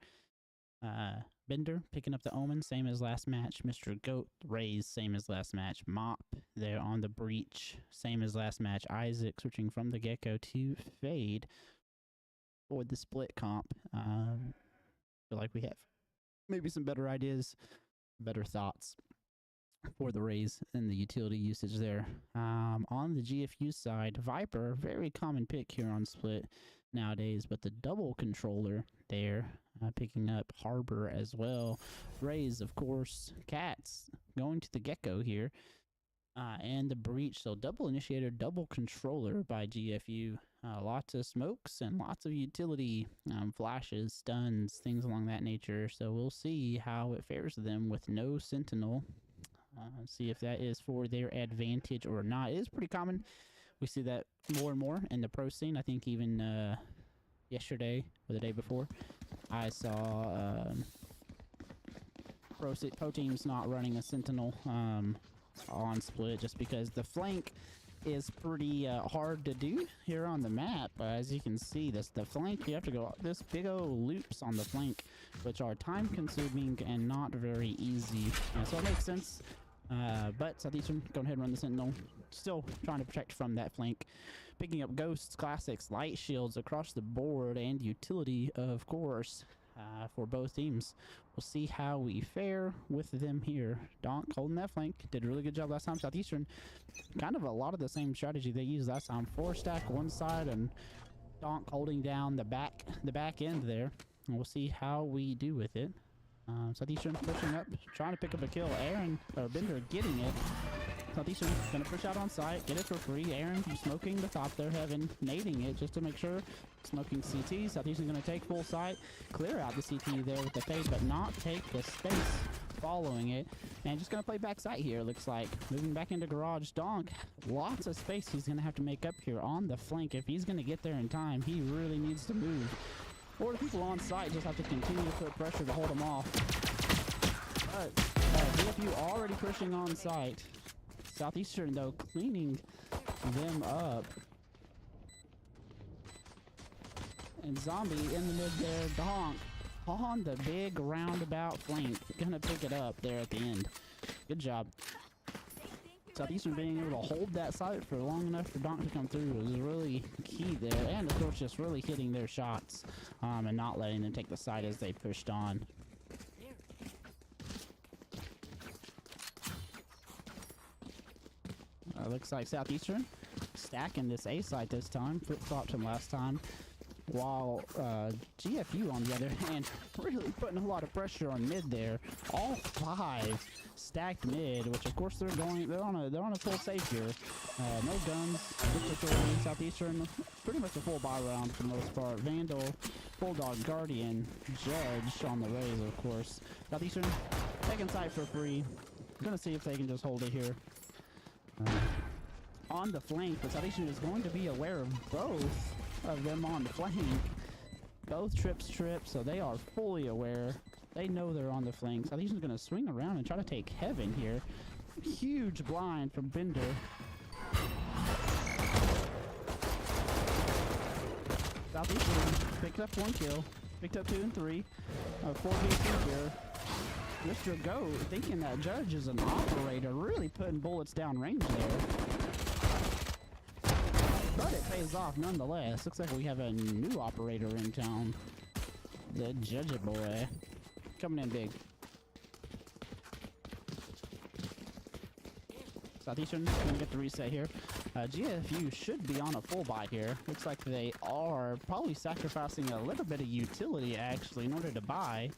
Bender picking up the Omen, same as last match. Mr. Goat, Rays, same as last match. Mop there on the Breach, same as last match. Isaac switching from the Gecko to Fade for the split comp. Feel like we have maybe some better ideas, better thoughts for the Rays and the utility usage there. On the GFU side, Viper, very common pick here on split nowadays, but the double controller there, picking up Harbor as well. Rays, of course, Cats going to the Gecko here, and the Breach. So double initiator, double controller by GFU. Lots of smokes and lots of utility, flashes, stuns, things along that nature. So we'll see how it fares them with no Sentinel. See if that is for their advantage or not. It is pretty common. We see that more and more in the pro scene. I think even yesterday or the day before, I saw pro teams not running a Sentinel on split just because the flank is pretty hard to do here on the map. As you can see, the flank, you have to go this big old loops on the flank, which are time consuming and not very easy. So it makes sense. But Southeastern, go ahead and run the Sentinel. Still trying to protect from that flank. Picking up Ghosts, Classics, Light Shields across the board, and utility, of course, for both teams. We'll see how we fare with them here. Donk holding that flank. Did a really good job last time. Southeastern, kind of a lot of the same strategy they used last time. 4-stack one side and Donk holding down the back end there. And we'll see how we do with it. Southeastern pushing up, trying to pick up a kill. Bender getting it. Southeastern gonna push out on site, get it for free. Aaron smoking the top there, Heaven nading it just to make sure. Smoking CT. Southeastern gonna take full site, clear out the CT there with the fade, but not take the space following it. And just gonna play backside here, looks like. Moving back into garage. Donk, lots of space he's gonna have to make up here on the flank. If he's gonna get there in time, he really needs to move. Or the people on site just have to continue to put pressure to hold them off. But GFU already pushing on site. Southeastern, though, cleaning them up. And Zombie in the mid there. Donk on the big roundabout flank. Gonna pick it up there at the end. Good job. Southeastern being able to hold that site for long enough for Donk to come through was really key there. And, of course, just really hitting their shots and not letting them take the site as they pushed on. Looks like Southeastern stacking this A site this time. Flip-flopped him last time. While GFU, on the other hand, really putting a lot of pressure on mid there. All 5 stacked mid, which of course they're on a full safe here. No guns. Southeastern, pretty much a full buy round for the most part. Vandal, Bulldog, Guardian, Judge on the Rays, of course. Southeastern taking site for free. Gonna see if they can just hold it here. On the flank, but Southeastern is going to be aware of both of them on the flank. Both trips, so they are fully aware. They know they're on the flank. Southeastern's going to swing around and try to take Heaven here. Huge blind from Bender. Southeastern picked up 1 kill, picked up 2 and 3. 4 VP here. Mr. Go thinking that Judge is an operator, really putting bullets down range there. But it pays off nonetheless. Looks like we have a new operator in town. The Judge boy. Coming in big. Southeastern gonna get the reset here. GFU should be on a full buy here. Looks like they are probably sacrificing a little bit of utility actually in order to buy.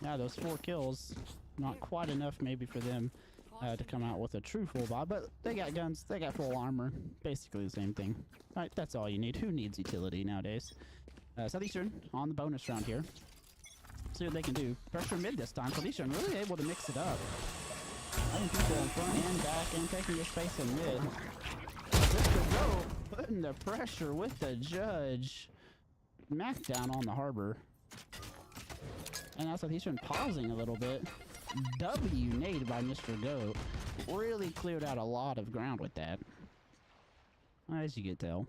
Yeah, those 4 kills, not quite enough maybe for them to come out with a true full buy, but they got guns, they got full armor, basically the same thing. Right, that's all you need. Who needs utility nowadays? Southeastern on the bonus round here. See what they can do. Pressure mid this time. Southeastern really able to mix it up. Having people in front and back and taking your space in mid. Mr. Go putting the pressure with the judge. Mac down on the harbor. And now Southeastern pausing a little bit. W nade by Mr. Goat. Really cleared out a lot of ground with that. As you can tell.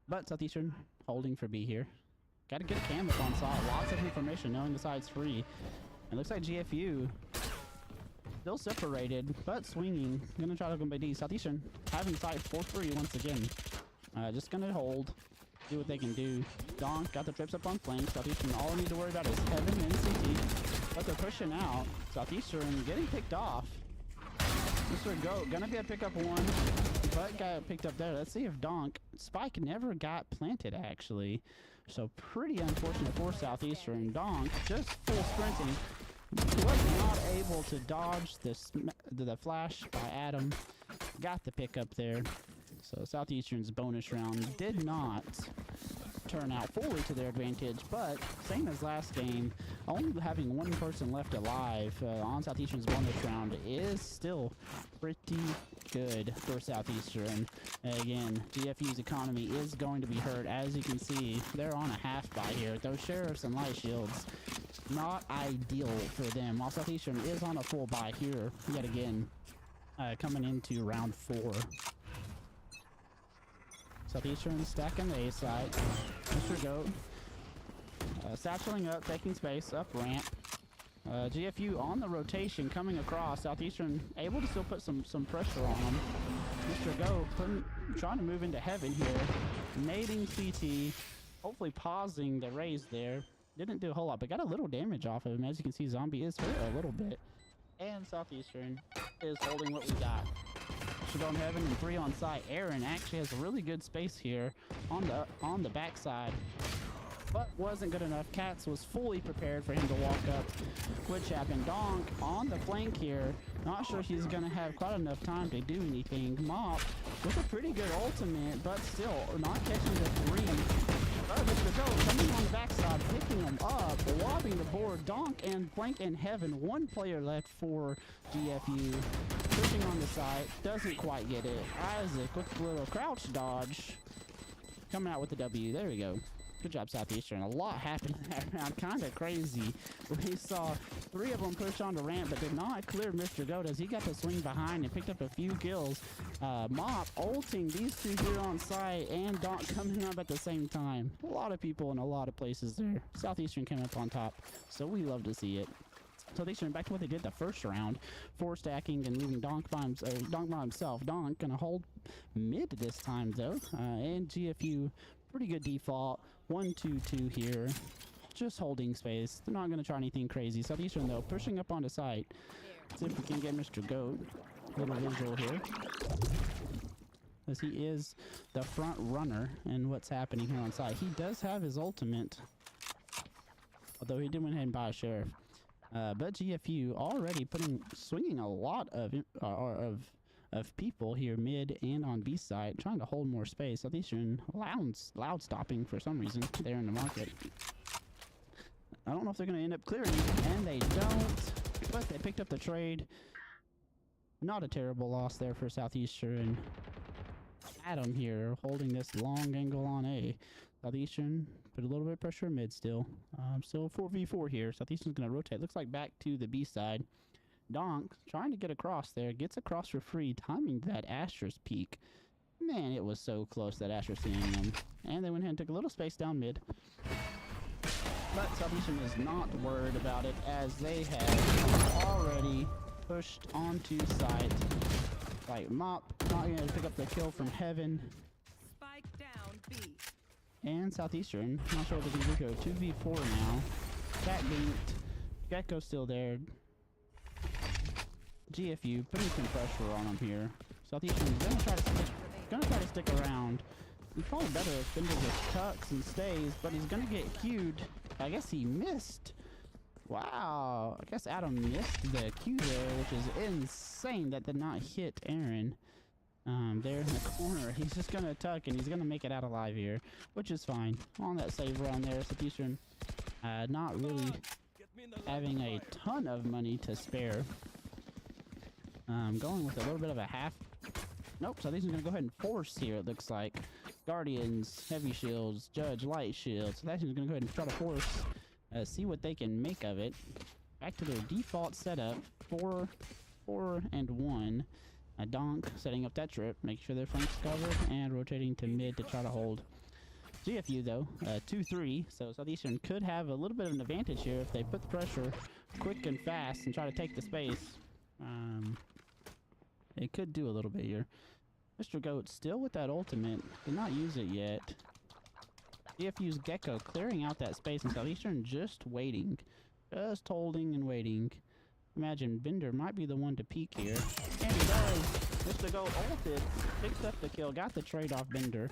But Southeastern holding for B here. Got a good canvas on side. Lots of information knowing the side's free. It looks like GFU still separated, but swinging. Gonna try to go by D. Southeastern having sight for free once again. Just gonna hold. See what they can do. Donk got the trips up on flank. Southeastern, all I need to worry about is Heaven and CT. But they're pushing out. Southeastern getting picked off. Mr. Goat gonna be a pickup one, but got picked up there. Let's see if Donk. Spike never got planted actually. So pretty unfortunate for Southeastern. Donk just full sprinting. Was not able to dodge the flash by Adam. Got the pickup there. So Southeastern's bonus round did not turn out fully to their advantage, but same as last game, only having one person left alive on Southeastern's bonus round is still pretty good for Southeastern. Again, GFU's economy is going to be hurt. As you can see, they're on a half buy here. Those sheriffs and light shields, not ideal for them. While Southeastern is on a full buy here, yet again, coming into round 4. Southeastern stacking the A side. Mr. Goat satcheling up, taking space, up ramp. GFU on the rotation coming across. Southeastern able to still put some pressure on them. Mr. Goat trying to move into Heaven here. Nading CT. Hopefully pausing the raise there. Didn't do a whole lot, but got a little damage off of him. As you can see, Zombie is hurt a little bit. And Southeastern is holding what we got. Should on Heaven and 3 on site. Aaron actually has a really good space here on the backside, but wasn't good enough. Katz was fully prepared for him to walk up, which happened. Donk on the flank here. Not sure he's gonna have quite enough time to do anything. Mop with a pretty good ultimate, but still not catching the 3. But Mr. Go coming on the backside, picking him up, wobbing the board. Donk and flank in Heaven. One player left for GFU. Pushing on the side, doesn't quite get it. Isaac with a little crouch dodge. Coming out with the W. There we go. Good job, Southeastern. A lot happened in that round. Kind of crazy. We saw 3 of them push on the ramp, but did not clear Mr. Goat as he got to swing behind and picked up a few kills. Mop ulting these 2 here on site, and Donk coming up at the same time. A lot of people in a lot of places there. Southeastern came up on top, so we love to see it. So they back to what they did the first round, 4 stacking and leaving Donk by himself. Donk gonna hold mid this time though, and GFU pretty good default. 1-2-2 here, just holding space. They're not gonna try anything crazy. Southeastern though pushing up onto site. See if we can get Mr. Goat. Little visual here, as he is the front runner in what's happening here on site. He does have his ultimate, although he did went ahead and buy a sheriff. But GFU already swinging a lot of people here mid and on B side, trying to hold more space. Southeastern loud stopping for some reason there in the market. I don't know if they're going to end up clearing, and they don't, but they picked up the trade. Not a terrible loss there for Southeastern. Adam here holding this long angle on A. Southeastern put a little bit of pressure mid still. Still 4v4 here. Southeastern's going to rotate. Looks like back to the B side. Donk trying to get across there. Gets across for free. Timing that Astra's peak. Man, it was so close, that Astra seeing them. And they went ahead and took a little space down mid. But Southeastern is not worried about it, as they have already pushed onto site. Like Mop not going to pick up the kill from Heaven. Spike down B. And Southeastern, not sure what they can do. 2v4 now. Cat beat. Gecko's still there. GFU putting some pressure on them here. Southeastern's gonna try to stick around. He's probably better if Bender just tucks and stays, but he's gonna get queued. I guess he missed Wow, I guess Adam missed the Q there, which is insane. That did not hit Aaron. There in the corner. He's just gonna tuck and he's gonna make it out alive here, which is fine. On that save round there, Southeastern not really having a ton of money to spare. Going with a little bit of a half. Nope, Southeastern's gonna go ahead and force here, it looks like. Guardians, heavy shields, Judge, light shields. Southeastern's gonna go ahead and try to force, see what they can make of it. Back to their default setup, 4 and 1. Donk setting up that trip, making sure their flank's covered, and rotating to mid to try to hold. GFU though, 2-3, so Southeastern could have a little bit of an advantage here if they put the pressure quick and fast and try to take the space. It could do a little bit here. Mr. Goat still with that ultimate, did not use it yet. GFU's Gecko clearing out that space, and Southeastern just waiting, just holding and waiting. Imagine Bender might be the one to peek here. And he does! Mr. Goat ulted, picked up the kill, got the trade off Bender.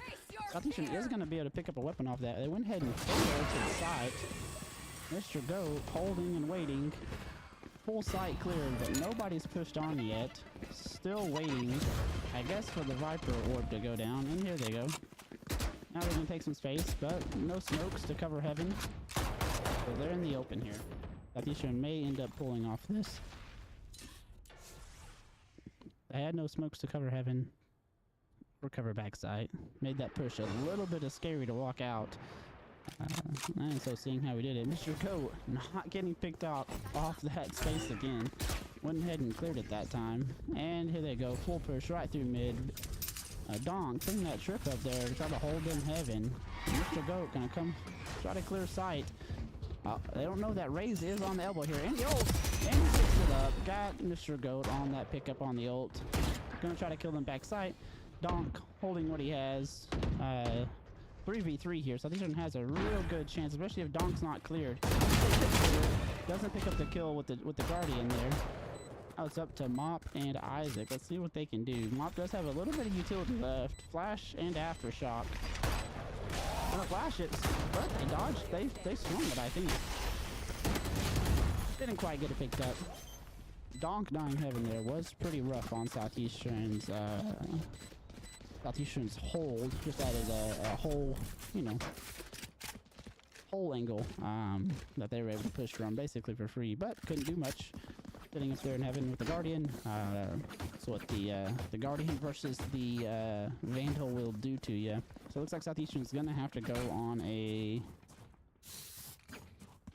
Southeastern is going to be able to pick up a weapon off that. They went ahead and threw it to the site. Mr. Goat holding and waiting. Full site cleared, but nobody's pushed on yet. Still waiting, I guess, for the Viper orb to go down. And here they go. Now they're going to take some space, but no smokes to cover heaven. So they're in the open here. Southeastern may end up pulling off this. They had no smokes to cover heaven or cover backside. Made that push a little bit of scary to walk out. And so seeing how we did it, Mr. Goat not getting picked out off that space again. Went ahead and cleared it that time. And here they go, full push right through mid. Donk putting that trip up there to try to hold in heaven. Mr. Goat gonna come try to clear sight. They don't know that Raze is on the elbow here. And the ult! And he picks it up. Got Mr. Goat on that pickup on the ult. Gonna try to kill them backside. Donk holding what he has. 3v3 here. So Southeastern has a real good chance, especially if Donk's not cleared. Doesn't pick up the kill with the Guardian there. Now it's up to Mop and Isaac. Let's see what they can do. Mop does have a little bit of utility left. Flash and Aftershock. Gonna flash it, but they dodged. They swung it, I think. Didn't quite get it picked up. Donk dying heaven there was pretty rough on Southeastern's hold. Just added a whole, you know, whole angle that they were able to push from basically for free, but couldn't do much. Sitting up there in heaven with the Guardian. So what the Guardian versus the Vandal will do to you. So it looks like Southeastern's gonna have to go on a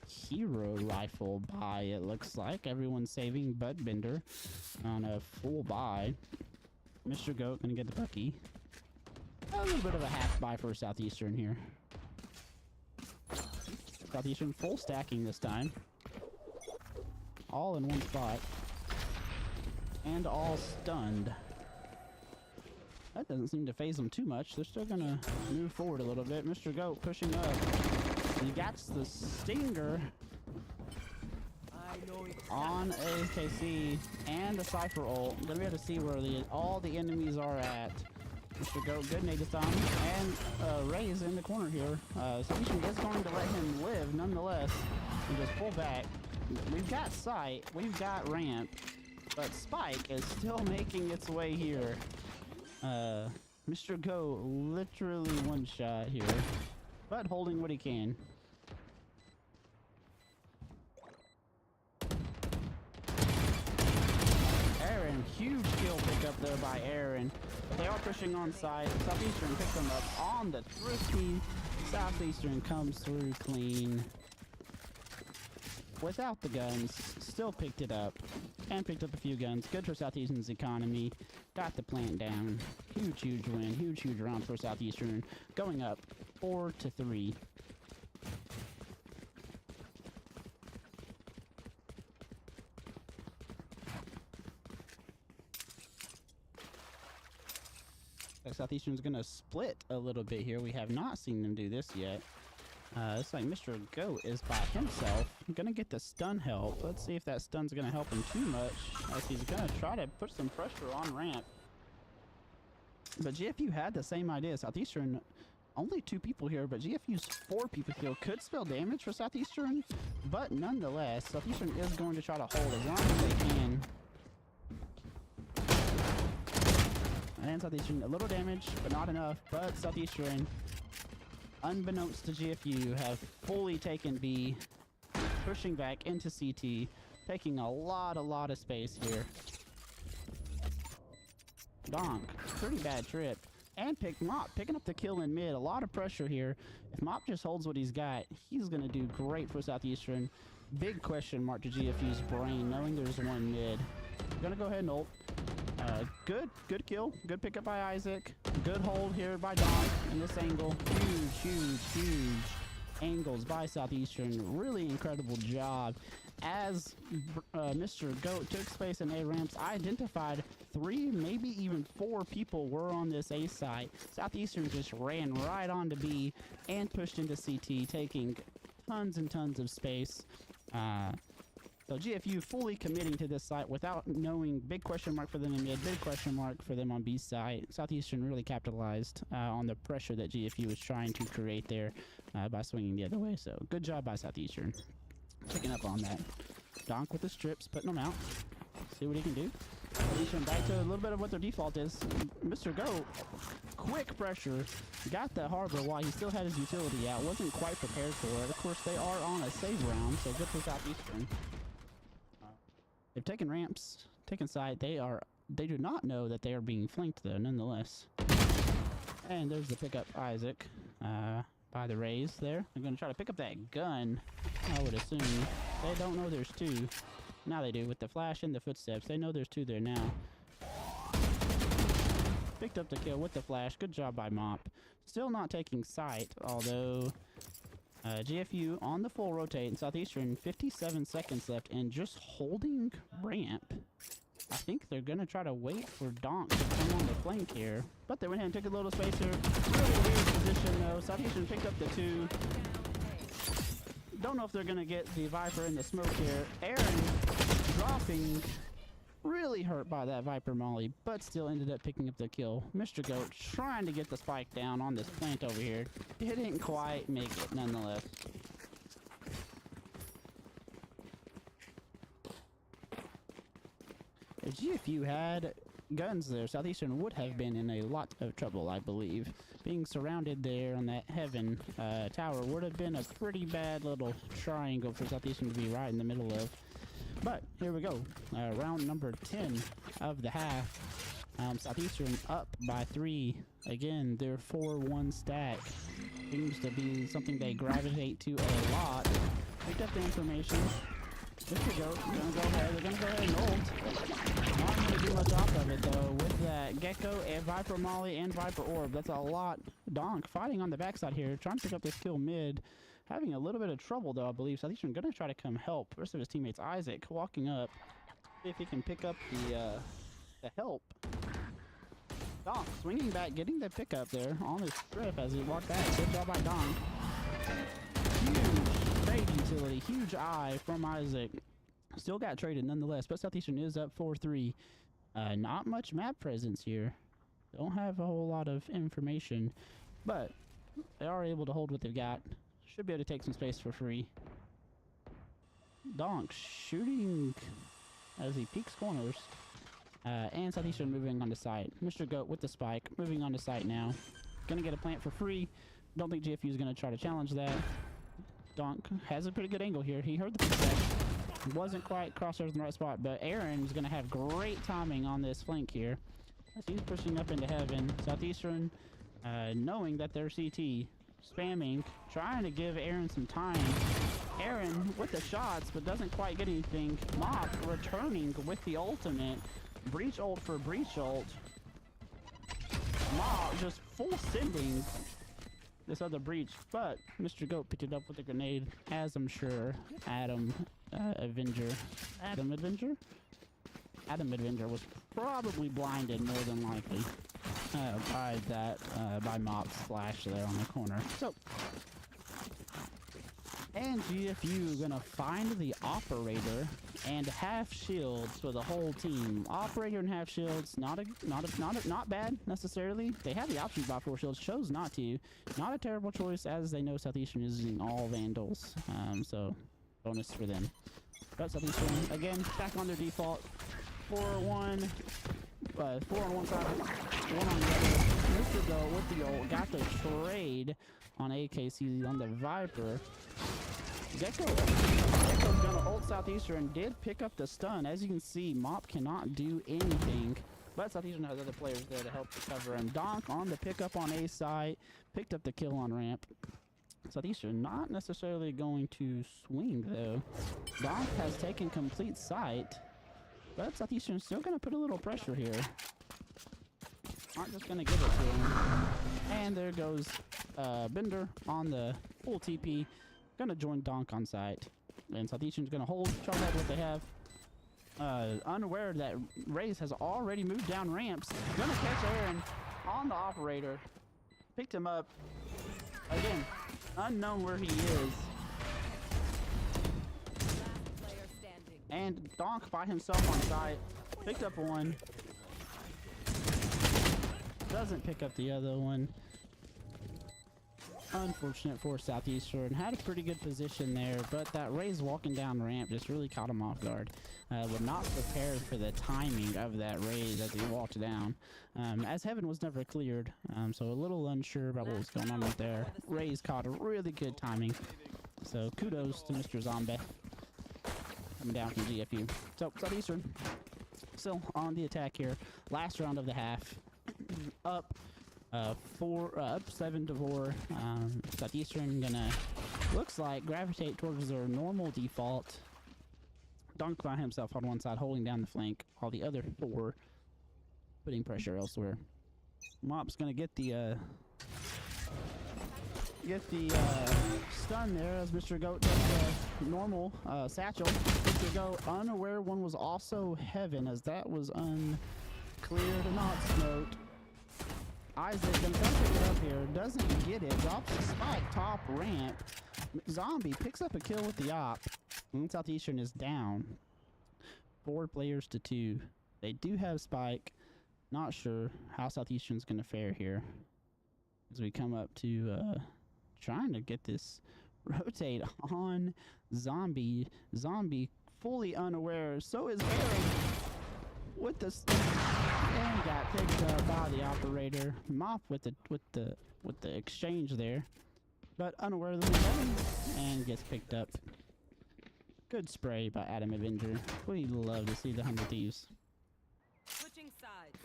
hero rifle buy, it looks like. Everyone's saving but Bender on a full buy. Mr. Goat gonna get the Bucky. A little bit of a half buy for Southeastern here. Southeastern full stacking this time. All in one spot. And all stunned. That doesn't seem to phase them too much. They're still gonna move forward a little bit. Mr. Goat pushing up. He gets the stinger on AKC and the Cypher ult. Gonna be able to see where all the enemies are at. Mr. Goat, good nade to and Raze in the corner here. Southeastern is going to let him live nonetheless and just pull back. We've got sight, we've got ramp, but Spike is still making its way here. Mr. Goat literally one shot here, but holding what he can. Aaron, huge kill pickup there by Aaron. They are pushing on side. Southeastern picks them up on the thrifty. Southeastern comes through clean. Without the guns, still picked it up. And picked up a few guns. Good for Southeastern's economy. Got the plant down. Huge, huge win. Huge, huge round for Southeastern. Going up 4-3. Southeastern's gonna split a little bit here. We have not seen them do this yet. It's like Mr. Goat is by himself. Gonna get the stun help. Let's see if that stun's gonna help him too much, as he's gonna try to put some pressure on ramp. But GFU had the same idea. Southeastern Only 2 people here, but GFU's 4 people kill could spell damage for Southeastern, but nonetheless, Southeastern is going to try to hold as long as they can. And Southeastern, a little damage, but not enough. But Southeastern, unbeknownst to GFU, have fully taken B, pushing back into CT, taking a lot of space here. Donk, pretty bad trip. And Mop picking up the kill in mid. A lot of pressure here. If Mop just holds what he's got, he's going to do great for Southeastern. Big question mark to GFU's brain, knowing there's one mid. Gonna go ahead and ult. Good kill. Good pickup by Isaac. Good hold here by Donk in this angle. Huge angles by Southeastern. Really incredible job. As Mr. Goat took space in A ramps, identified 3, maybe even 4 people were on this A site. Southeastern just ran right onto B and pushed into CT, taking tons and tons of space. So GFU fully committing to this site without knowing. Big question mark for them in mid, big question mark for them on B site. Southeastern really capitalized on the pressure that GFU was trying to create there by swinging the other way. So good job by Southeastern. Picking up on that. Donk with the strips, putting them out. See what he can do. Southeastern back to a little bit of what their default is. Mr. Go, quick pressure. Got the harbor while he still had his utility out. Wasn't quite prepared for it. Of course, they are on a save round, so good for Southeastern. They've taken ramps, taken side. They do not know that they are being flanked though, nonetheless. And there's the pickup, Isaac, by the raise there. They're gonna try to pick up that gun, I would assume. They don't know there's 2. Now they do, with the flash and the footsteps. They know there's 2 there now. Picked up the kill with the flash. Good job by Mop. Still not taking sight, although GFU on the full rotate and Southeastern 57 seconds left and just holding ramp. I think they're gonna try to wait for Donk to come on the flank here, but they went ahead and took a little space here. Really weird position though. Southeastern picked up the 2. Don't know if they're gonna get the Viper in the smoke here. Aaron dropping, really hurt by that Viper molly, but still ended up picking up the kill. Mr. Goat trying to get the spike down on this plant over here. Didn't quite make it nonetheless. If GFU had guns there, Southeastern would have been in a lot of trouble, I believe. Being surrounded there on that heaven tower would have been a pretty bad little triangle for Southeastern to be right in the middle of. But here we go. Round number 10 of the half. Southeastern up by 3. Again, their 4-1 stack seems to be something they gravitate to a lot. Picked up the information. Mr. Goat, gonna go ahead. They're gonna go ahead and ult. Not gonna do much off of it though. With that Gecko and Viper Molly and Viper Orb, that's a lot. Donk fighting on the backside here, trying to pick up this kill mid. Having a little bit of trouble though, I believe. So I think he's gonna try to come help. Rest of his teammates, Isaac, walking up. See if he can pick up the help. Donk swinging back, getting the pickup there on his strip as he walked back. Good job by Donk. Huge trade utility, huge eye from Isaac. Still got traded nonetheless, but Southeastern is up 4-3. Not much map presence here. Don't have a whole lot of information, but they are able to hold what they've got. Should be able to take some space for free. Donk shooting as he peeks corners. And Southeastern moving on to site. Mr. Goat with the spike, moving on to site now. Gonna get a plant for free. Don't think GFU is gonna try to challenge that. Donk has a pretty good angle here. He heard the footsteps. Wasn't quite crosshairs in the right spot, but Aaron's gonna have great timing on this flank here. As he's pushing up into heaven. Southeastern, knowing that they're CT, spamming, trying to give Aaron some time. Aaron with the shots, but doesn't quite get anything. Mop returning with the ultimate. Breach ult for breach ult. Mop just full sending this other breach, but Mr. Goat picked it up with a grenade, as I'm sure Adam Avenger was probably blinded more than likely by Mop's flash there on the corner. So And GFU gonna find the operator and half shields for the whole team. Operator and half shields, not bad necessarily. They had the option to buy 4 shields, chose not to. Not a terrible choice, as they know Southeastern is using all Vandals. So bonus for them. But Southeastern again back on their default. 4-1. 4 on one side, 1 on the other. Mr. Go with the ult, got the trade on AKC on the Viper. Gecko's gonna ult Southeastern, did pick up the stun. As you can see, Mop cannot do anything, but Southeastern has other players there to help cover him. Donk on the pickup on A side, picked up the kill on ramp. Southeastern not necessarily going to swing though. Donk has taken complete sight. But Southeastern still going to put a little pressure here. Aren't just going to give it to him. And there goes Bender on the full TP. Going to join Donk on site. And Southeastern's going to hold, charge out what they have. Unaware that Raze has already moved down ramps. Going to catch Aaron on the operator. Picked him up. Again, unknown where he is. And Donk by himself on site. Picked up one. Doesn't pick up the other one. Unfortunate for Southeastern. Had a pretty good position there, but that Raze walking down ramp just really caught him off guard. Would not prepare for the timing of that Raze as he walked down. As Heaven was never cleared, so a little unsure about what was going on right there. Raze caught a really good timing. So kudos to Mr. Zombie. Coming down from GFU. So Southeastern still on the attack here. Last round of the half. Up 7-4. Southeastern gonna looks like gravitate towards their normal default. Donk by himself on one side, holding down the flank, while the other 4 putting pressure elsewhere. Mop's gonna get the stun there as Mr. Goat does the normal satchel. Mr. Goat unaware one was also Heaven, as that was uncleared and not smoked. Isaac gonna try to pick it up here, doesn't get it, drops the spike top ramp. Zombie picks up a kill with the op. And Southeastern is down 4 players to 2. They do have spike. Not sure how Southeastern's gonna fare here as we come up to trying to get this rotate on Zombie. Zombie fully unaware. So is Aaron with the and got picked up by the operator. Mop with the exchange there, but unaware of the Heaven and gets picked up. Good spray by Adam Avenger. We love to see the 100 Thieves. Switching sides.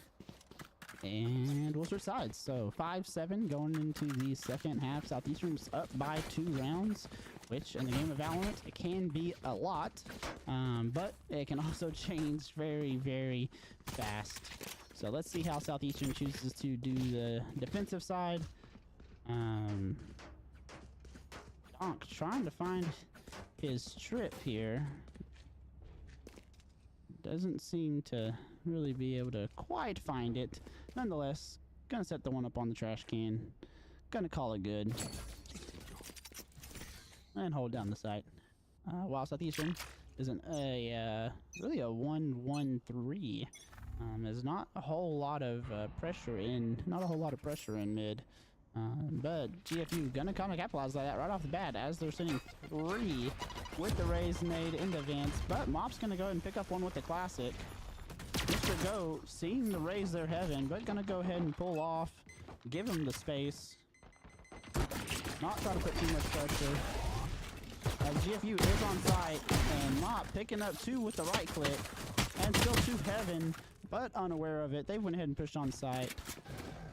And we'll switch sides. So 5-7 going into the second half. Southeastern's up by 2 rounds, which in the game of Valorant, it can be a lot, but it can also change very, very fast. So let's see how Southeastern chooses to do the defensive side. Donk trying to find his trip here. Doesn't seem to really be able to quite find it. Nonetheless, gonna set the one up on the trash can. Gonna call it good. And hold down the site. While Southeastern is really a 1-1-3. There's not a whole lot of pressure in mid. But GFU gonna kind of capitalize on that right off the bat as they're sending 3 with the Raze made into Vance. But Mop's gonna go ahead and pick up one with the classic. Mr. Go seeing the Raze their Heaven, but gonna go ahead and pull off, give him the space. Not try to put too much pressure. GFU is on site, and Mop picking up 2 with the right click, and still 2 Heaven, but unaware of it. They went ahead and pushed on site.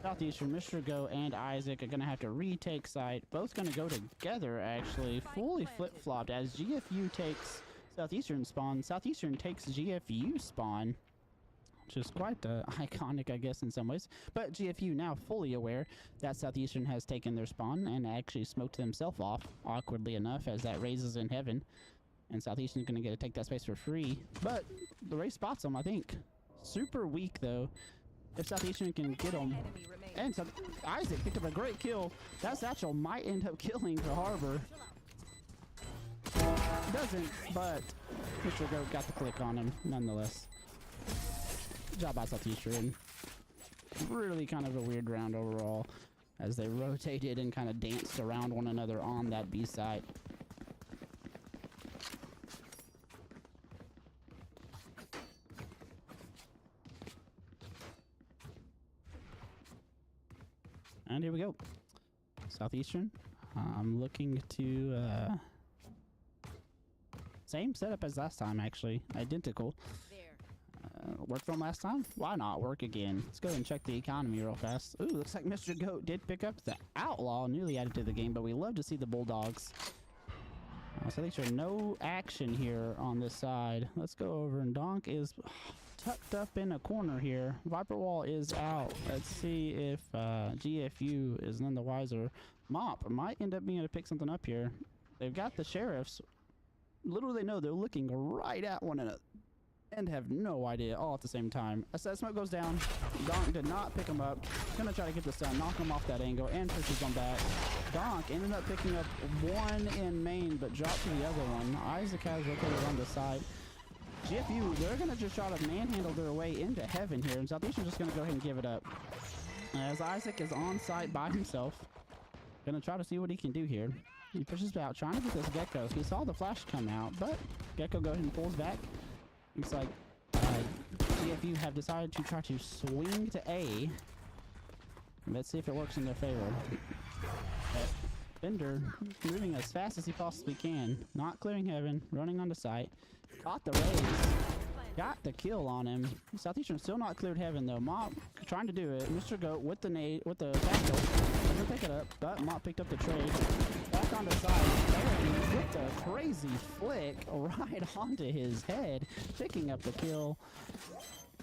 Southeastern, Mr. Go and Isaac are gonna have to retake site. Both gonna go together actually, fully flip-flopped as GFU takes Southeastern spawn. Southeastern takes GFU spawn, which is quite iconic, I guess, in some ways. But GFU now fully aware that Southeastern has taken their spawn and actually smoked themselves off, awkwardly enough, as that raises in Heaven. And Southeastern's gonna get to take that space for free. But the Raze spots them, I think. Super weak, though. If Southeastern can get them. And so Isaac picked up a great kill. That satchel might end up killing the Harbor. Doesn't, but Mr. Goat got the click on him nonetheless. Good job by Southeastern. Really kind of a weird round overall as they rotated and kind of danced around one another on that B side. And here we go. Southeastern. I'm looking to same setup as last time, actually. Identical. There. Worked from last time? Why not work again? Let's go ahead and check the economy real fast. Ooh, looks like Mr. Goat did pick up the Outlaw, newly added to the game, but we love to see the Bulldogs. So I think there's no action here on this side. Let's go over, and Donk is tucked up in a corner here. Viper Wall is out. Let's see if GFU is none the wiser. Mop might end up being able to pick something up here. They've got the sheriffs. Little do they know, they're looking right at one another and have no idea all at the same time. As that smoke goes down, Donk did not pick him up. Gonna try to get the stun, knock him off that angle, and pushes him back. Donk ended up picking up one in main, but dropped to the other one. Isaac has rotated on the side. GFU, they're gonna just try to manhandle their way into heaven here, and Southeastern just gonna go ahead and give it up. As Isaac is on site by himself, gonna try to see what he can do here. He pushes out, trying to get this Gecko. He saw the flash come out, but Gecko goes and pulls back. Looks like GFU have decided to try to swing to A. Let's see if it works in their favor. Bender moving as fast as he possibly can. Not clearing heaven, running onto site. Caught the raise. Got the kill on him. Southeastern still not cleared heaven though. Mop trying to do it. Mr. Goat with the nade, with the tackle. Doesn't pick it up, but Mop picked up the trade. Back on the side. Aaron with the crazy flick right onto his head. Picking up the kill.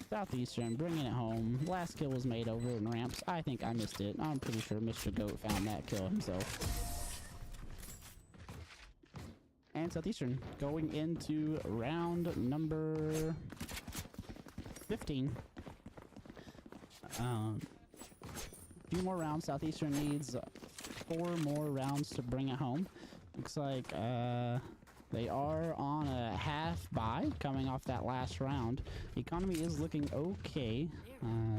Southeastern bringing it home. Last kill was made over in ramps. I think I missed it. I'm pretty sure Mr. Goat found that kill himself. And Southeastern going into round number 15. A few more rounds. Southeastern needs 4 more rounds to bring it home. Looks like they are on a half buy coming off that last round. The economy is looking okay.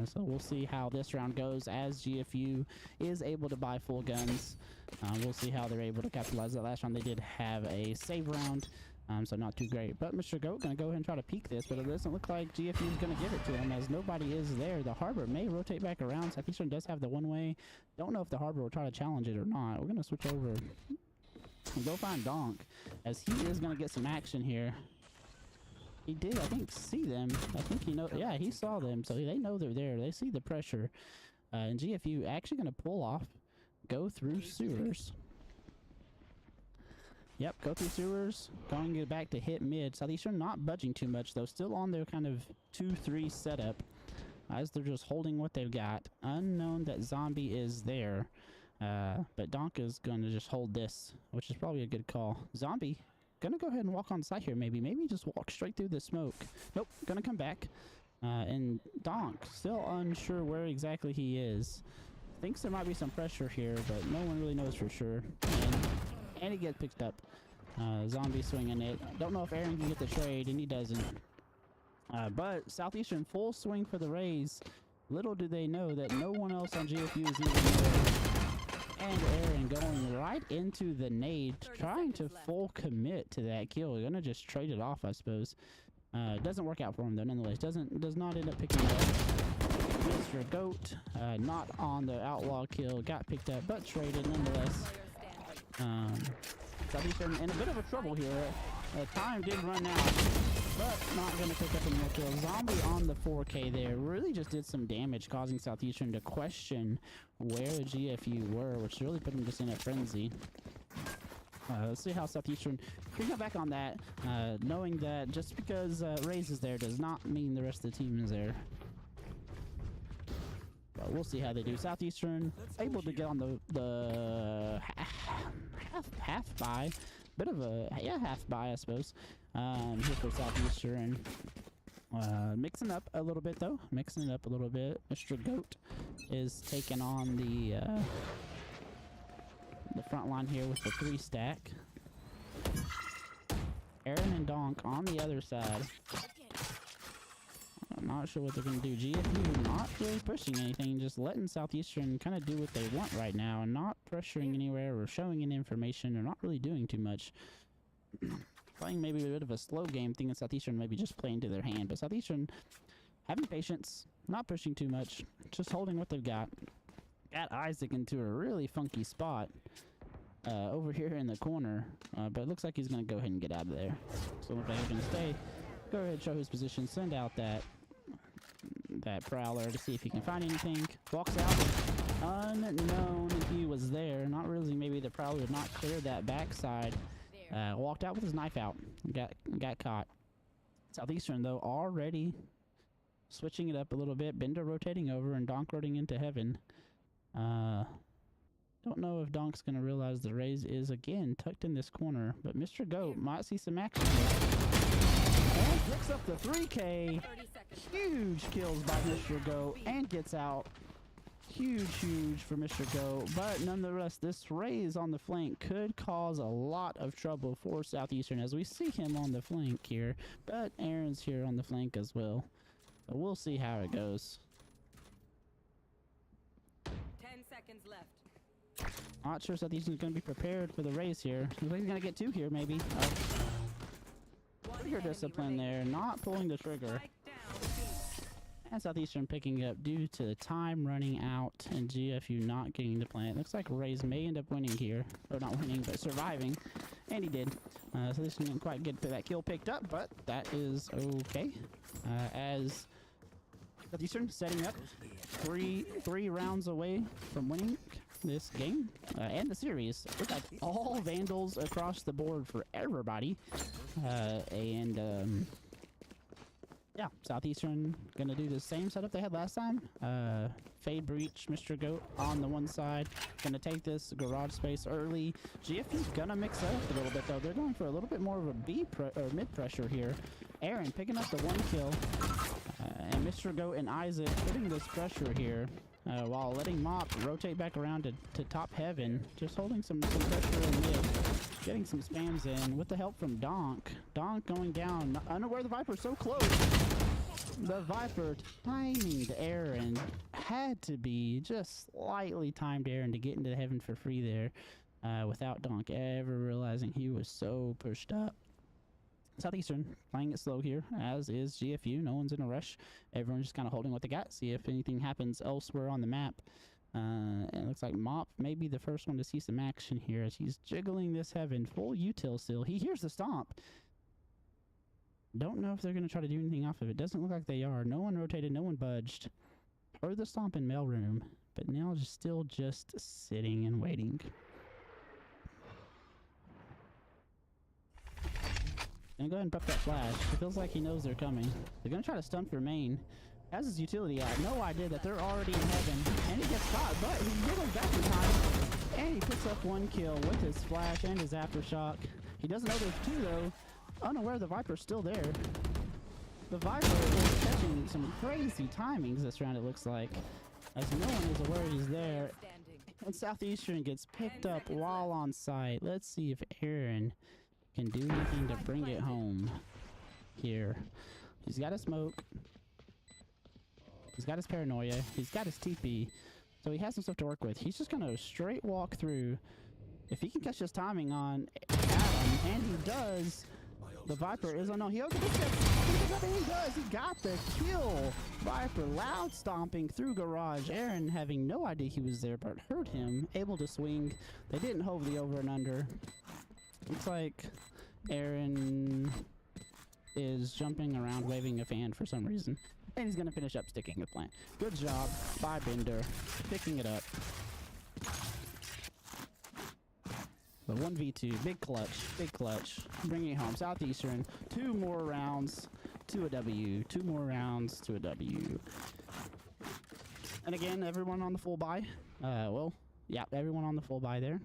So we'll see how this round goes as GFU is able to buy full guns. We'll see how they're able to capitalize that last round. They did have a save round, so not too great. But Mr. Goat gonna go ahead and try to peek this, but it doesn't look like GFU is gonna give it to him as nobody is there. The Harbor may rotate back around. Southeastern does have the one way. Don't know if the Harbor will try to challenge it or not. We're gonna switch over and go find Donk as he is gonna get some action here. He did, I think, see them. I think he know. Yeah, he saw them, so they know they're there. They see the pressure. And GFU actually gonna pull off. Go through sewers. Yep, go through sewers. Going to get back to hit mid. Southeastern not budging too much though. Still on their kind of 2-3 setup. As they're just holding what they've got. Unknown that Zombie is there. But Donk is going to just hold this, which is probably a good call. Zombie, gonna go ahead and walk on site here maybe. Maybe just walk straight through the smoke. Nope, gonna come back. And Donk, still unsure where exactly he is. Thinks there might be some pressure here, but no one really knows for sure. And he gets picked up. Zombie swinging it. Don't know if Aaron can get the trade, and he doesn't. But Southeastern full swing for the raise. Little do they know that no one else on GFU is even there. And Aaron going right into the nade, trying to full commit to that kill. Gonna just trade it off, I suppose. Doesn't work out for him though, nonetheless. Does not end up picking it up. Mr. Goat, not on the outlaw kill, got picked up, but traded nonetheless. Southeastern in a bit of a trouble here. Time did run out, but not going to pick up any more kills. Zombie on the 4K there really just did some damage, causing Southeastern to question where GFU were, which really put them just in a frenzy. Let's see how Southeastern can come back on that, knowing that just because Raze is there does not mean the rest of the team is there. But we'll see how they do. Southeastern able to get on the half buy. Bit of a half buy, I suppose. Here for Southeastern. Mixing up a little bit though. Mixing it up a little bit. Mr. Goat is taking on the front line here with the 3 stack. Aaron and Donk on the other side. I'm not sure what they're going to do. GFU not really pushing anything, just letting Southeastern kind of do what they want right now, and not pressuring anywhere or showing any information, or not really doing too much. Playing maybe a bit of a slow game, thinking Southeastern maybe just playing to their hand, but Southeastern having patience, not pushing too much, just holding what they've got. Got Isaac into a really funky spot over here in the corner, but it looks like he's going to go ahead and get out of there. So if they're going to stay, go ahead, show his position, send out that prowler to see if he can find anything. Walks out, unknown if he was there. Not really, maybe the prowler did not clear that backside. Walked out with his knife out, got caught. Southeastern though already switching it up a little bit. Bender rotating over and Donk running into heaven. Don't know if Donk's gonna realize the raise is again tucked in this corner, but Mr. Goat might see some action. And picks up the 3K. 30 seconds. Huge kills by Mr. Goat and gets out. Huge for Mr. Goat, but nonetheless, this raise on the flank could cause a lot of trouble for Southeastern as we see him on the flank here, but Aaron's here on the flank as well. So we'll see how it goes. 10 seconds left. Not sure Southeastern's going to be prepared for the raise here. Looks like he's going to get two here, maybe. One Trigger enemy discipline remaining. there, not pulling the trigger. Strike down. B. And Southeastern picking up due to the time running out and GFU not getting the plant. Looks like Rays may end up winning here. Or not winning, but surviving. And he did. So this didn't quite get that kill picked up, but that is okay. As Southeastern setting up three rounds away from winning this game and the series. Look like all Vandals across the board for everybody. Yeah, Southeastern gonna do the same setup they had last time. Fade breach, Mr. Goat on the one side. Gonna take this garage space early. GFU's gonna mix it up a little bit though. They're going for a little bit more of a mid pressure here. Aaron picking up the one kill. And Mr. Goat and Isaac putting this pressure here. While letting Mop rotate back around to top heaven. Just holding some pressure in mid. Getting some spams in with the help from Donk. Donk going down. Unaware the Viper's so close. The Viper timing to Aaron. Had to be just slightly timed Aaron to get into heaven for free there. Without Donk ever realizing he was so pushed up. Southeastern playing it slow here, as is GFU. No one's in a rush. Everyone's just kind of holding what they got. See if anything happens elsewhere on the map. And it looks like Mop may be the first one to see some action here as he's jiggling this heaven. Full util still. He hears the stomp. Don't know if they're going to try to do anything off of it. Doesn't look like they are. No one rotated. No one budged. Heard the stomp in mailroom. But now just still just sitting and waiting. Gonna go ahead and prep that flash. It feels like he knows they're coming. They're gonna try to stun for main. Has his utility out. No idea that they're already in heaven. And he gets caught, but he wriggles back in time. And he picks up one kill with his flash and his aftershock. He doesn't know there's two though. Unaware the Viper's still there. The Viper is catching some crazy timings this round, it looks like. As no one is aware he's there. Standing. And Southeastern gets picked up while on site. Let's see if Aaron can do anything to bring it home here. He's got a smoke. He's got his paranoia. He's got his TP. So he has some stuff to work with. He's just gonna straight walk through. If he can catch his timing on Adam, and he does, the Viper is on. No, he does. He got the kill. Viper loud stomping through garage. Aaron having no idea he was there, but heard him. Able to swing. They didn't hold the over and under. Looks like Aaron is jumping around waving a fan for some reason. And he's going to finish up sticking the plant. Good job by Bender. Picking it up. The 1v2. Big clutch. Big clutch. Bringing it home. Southeastern. 2 more rounds to a W. 2 more rounds to a W. And again, everyone on the full buy. Well, yeah, everyone on the full buy there.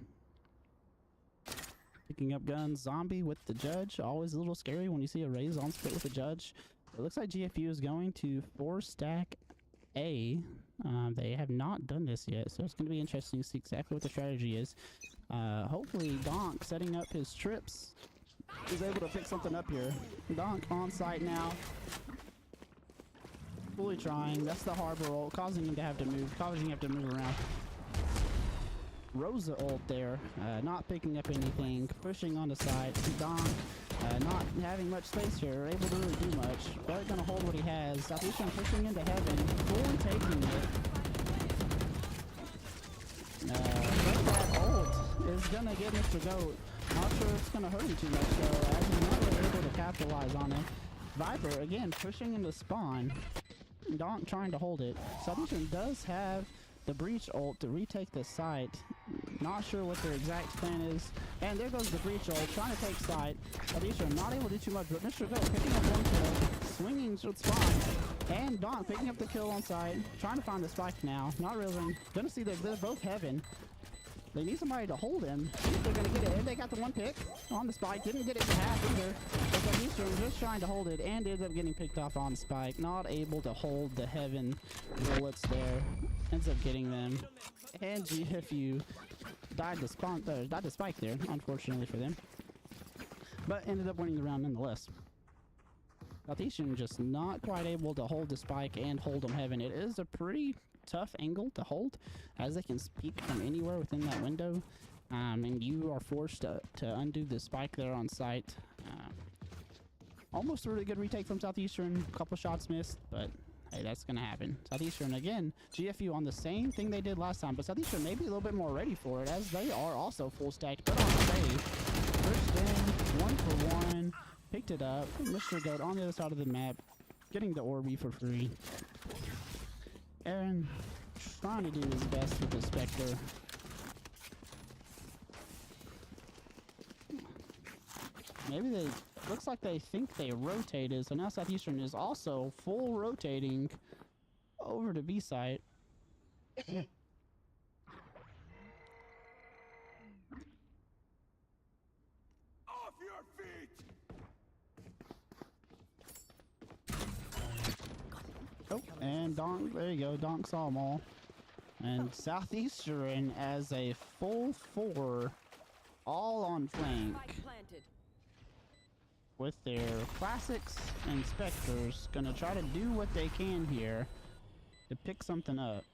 Picking up guns. Zombie with the judge. Always a little scary when you see a raise on split with the judge. It looks like GFU is going to 4-stack A. They have not done this yet, so it's going to be interesting to see exactly what the strategy is. Hopefully Donk setting up his trips He's able to pick something up here. Donk on site now. Fully trying. That's the harbor ult, causing him to have to move, around. Rosa ult there, not picking up anything, pushing on the side. Donk, not having much space here, able to really do much. But gonna hold what he has. Southeastern pushing into heaven, fully taking it. But that ult is gonna get Mr. Goat. Not sure it's gonna hurt him too much though, as he's not really able to capitalize on it. Viper again pushing into spawn. Donk trying to hold it. Southeastern does have the breach ult to retake the site. Not sure what their exact plan is. And there goes the breach ult, trying to take site. Southeastern not able to do too much, but Mr. Goat picking up one kill, swinging to spawn. And Donk picking up the kill on site, trying to find the spike now. Not realizing, gonna see they're both heaven. They need somebody to hold him. See if they're gonna get it. And they got the one pick on the spike. Didn't get it to half either. But Southeastern just trying to hold it and ended up getting picked off on spike. Not able to hold the heaven bullets there. Ends up getting them. And GFU died to spike there, unfortunately for them. But ended up winning the round nonetheless. Southeastern just not quite able to hold the spike and hold them heaven. It is a pretty tough angle to hold, as they can peek from anywhere within that window, and you are forced to undo the spike there on site. Almost a really good retake from Southeastern. A couple shots missed, but hey, that's gonna happen. Southeastern again, GFU on the same thing they did last time, but Southeastern maybe a little bit more ready for it, as they are also full stacked, but on save. First in, 1 for 1, picked it up. Mr. Goat on the other side of the map, getting the Orby for free. Aaron trying to do his best with the Spectre. Maybe they, looks like they think they rotated, so now Southeastern is also full rotating over to B site. Off your feet! Oh, and Donk, there you go, Donk saw them all. And Southeastern as a full 4, all on flank, Spike planted. with their classics and specters, gonna try to do what they can here to pick something up.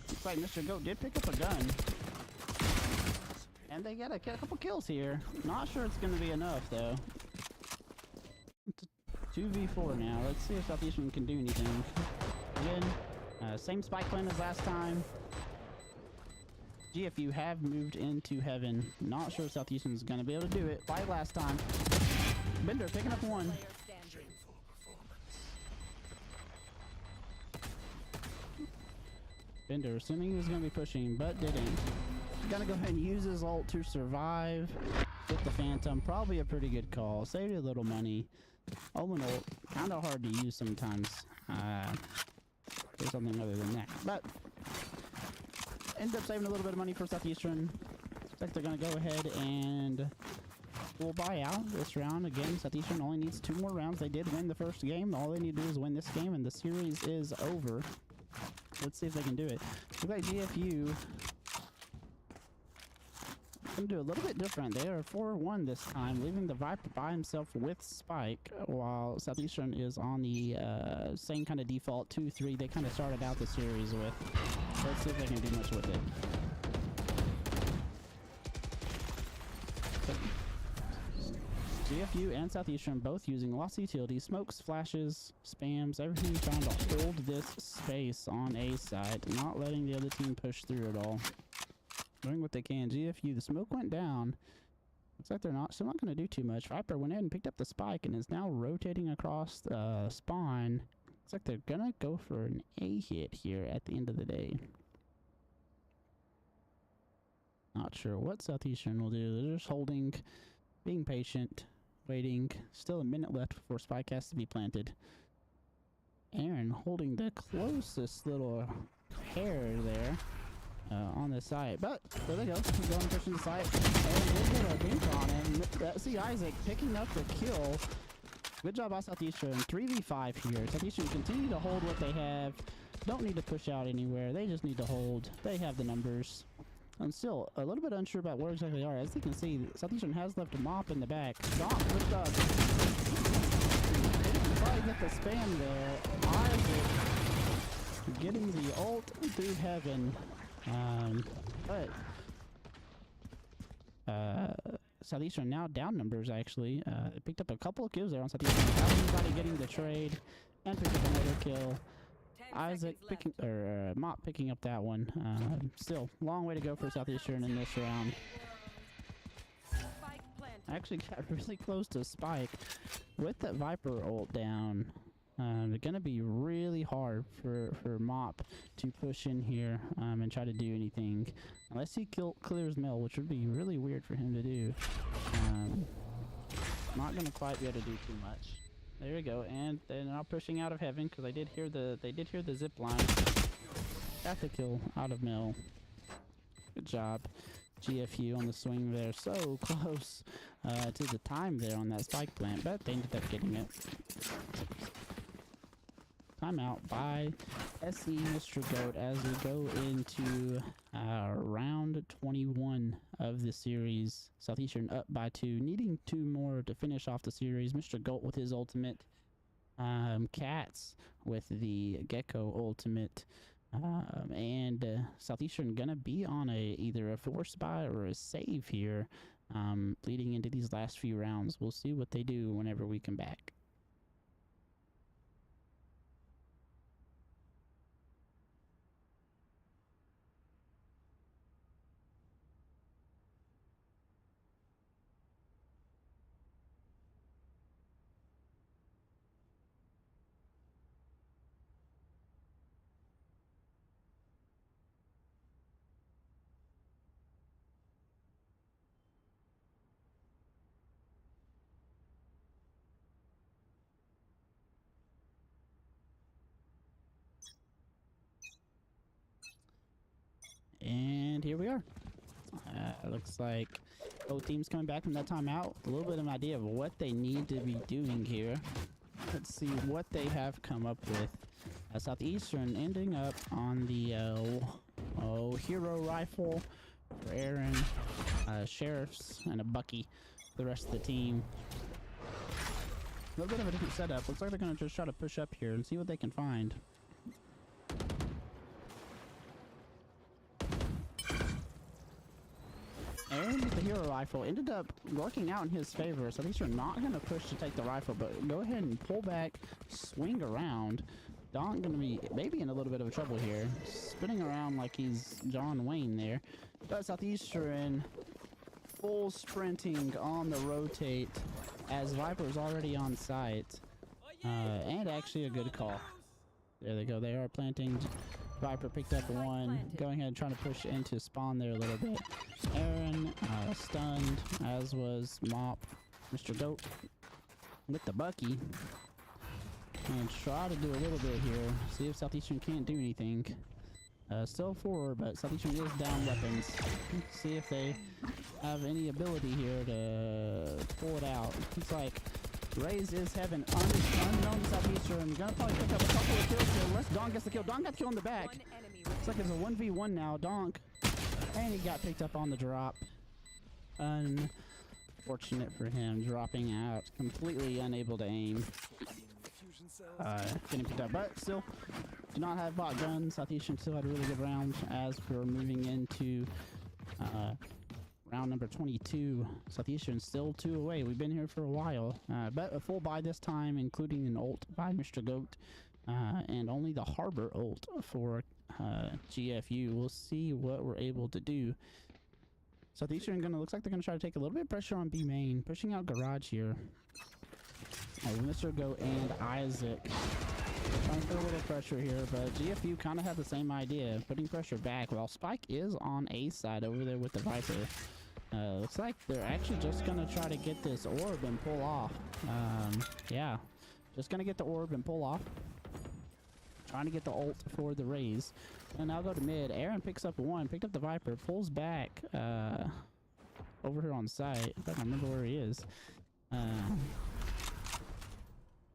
Looks like Mr. Goat did pick up a gun. And they got a couple kills here. Not sure it's gonna be enough though. It's a 2v4 now. Let's see if Southeastern can do anything. Again, same spike plan as last time. GFU have moved into heaven. Not sure Southeastern is gonna be able to do it like last time. Bender picking up one. Player standing. Bender assuming he was going to be pushing, but didn't. Gonna go ahead and use his ult to survive with the Phantom. Probably a pretty good call. Saved a little money. Omen ult, kind of hard to use sometimes. For something other than that. But, ended up saving a little bit of money for Southeastern. Looks like they're going to go ahead and we'll buy out this round. Again, Southeastern only needs 2 more rounds. They did win the first game. All they need to do is win this game, and the series is over. Let's see if they can do it. Looks like GFU going to do a little bit different. They are 4-1 this time, leaving the Viper by himself with Spike, while Southeastern is on the same kind of default 2-3 they kind of started out the series with. Let's see if they can do much with it. GFU and Southeastern both using lots of utility, smokes, flashes, spams, everything trying to hold this space on A side, not letting the other team push through at all. Doing what they can. GFU, the smoke went down. Looks like they're still not going to do too much. Viper went ahead and picked up the spike and is now rotating across spawn. Looks like they're going to go for an A hit here at the end of the day. Not sure what Southeastern will do. They're just holding, being patient, waiting. Still a minute left before spike has to be planted. Aaron holding the closest little hair there. On the site, but there they go. He's going pushing the site, and we'll get a dink on him. See Isaac picking up the kill. Good job by Southeastern. 3v5 here. Southeastern continue to hold what they have. Don't need to push out anywhere. They just need to hold. They have the numbers. I'm still a little bit unsure about where exactly they are. As you can see, Southeastern has left a mop in the back. Donk with the... Probably get the spam there. Isaac getting the ult through heaven. But... Southeastern now down numbers, actually. Picked up a couple of kills there on Southeastern. Everybody getting the trade. And picked up another kill. 10 Isaac seconds picking, or Mop picking up that one. Still, long way to go for Southeastern in this round. left. Spike planted. Actually got really close to Spike. With that Viper ult down, it's gonna be really hard for Mop to push in here and try to do anything. Unless he clears Mill, which would be really weird for him to do. Not gonna quite be able to do too much. There we go, and they're now pushing out of heaven because they did hear the zip line. Got the kill out of Mill. Good job, GFU on the swing there. So close to the time there on that spike plant, but they ended up getting it. Timeout by SE Mr. Goat as we go into round 21 of the series. Southeastern up by 2, needing 2 more to finish off the series. Mr. Goat with his ultimate. Cats with the Gecko ultimate. And Southeastern gonna be on either a force buy or a save here leading into these last few rounds. We'll see what they do whenever we come back. And here we are. Looks like both teams coming back from that timeout. A little bit of an idea of what they need to be doing here. Let's see what they have come up with. Southeastern ending up on the hero rifle for Aaron, sheriffs, and a Bucky for the rest of the team. A little bit of a different setup. Looks like they're going to just try to push up here and see what they can find. Aaron with the hero rifle ended up working out in his favor, so these are not going to push to take the rifle, but go ahead and pull back, swing around. Don going to be maybe in a little bit of trouble here, spinning around like he's John Wayne there. But Southeastern full sprinting on the rotate as Viper's already on site, and actually a good call. There they go, they are planting. Viper picked up one, going ahead and trying to push into spawn there a little bit. Aaron stunned, as was Mop. Mr. Goat with the Bucky. And try to do a little bit here. See if Southeastern can't do anything. Still forward, but Southeastern is down weapons. See if they have any ability here to pull it out. Looks like Raze is heaven unknown to Southeastern. Gonna probably pick up a couple of kills here unless Donk gets the kill. Donk got the kill in the back. Looks like it's a 1v1 now. Donk. And he got picked up on the drop. Unfortunate for him. Dropping out. Completely unable to aim. Getting picked up. But still, do not have bot guns. Southeastern still had a really good round. As for moving into round number 22, Southeastern still 2 away. We've been here for a while, but a full buy this time, including an ult by Mr. Goat, and only the Harbor ult for GFU. We'll see what we're able to do. Southeastern looks like they're gonna try to take a little bit of pressure on B main, pushing out Garage here. Mr. Goat and Isaac trying to put a little pressure here, but GFU kind of had the same idea, putting pressure back, while Spike is on A side over there with the Viper. Looks like they're actually just gonna try to get this orb and pull off. Yeah, just gonna get the orb and pull off. Trying to get the ult for the Raze. And now go to mid. Aaron picks up one, picked up the Viper, pulls back over here on site. I don't remember where he is.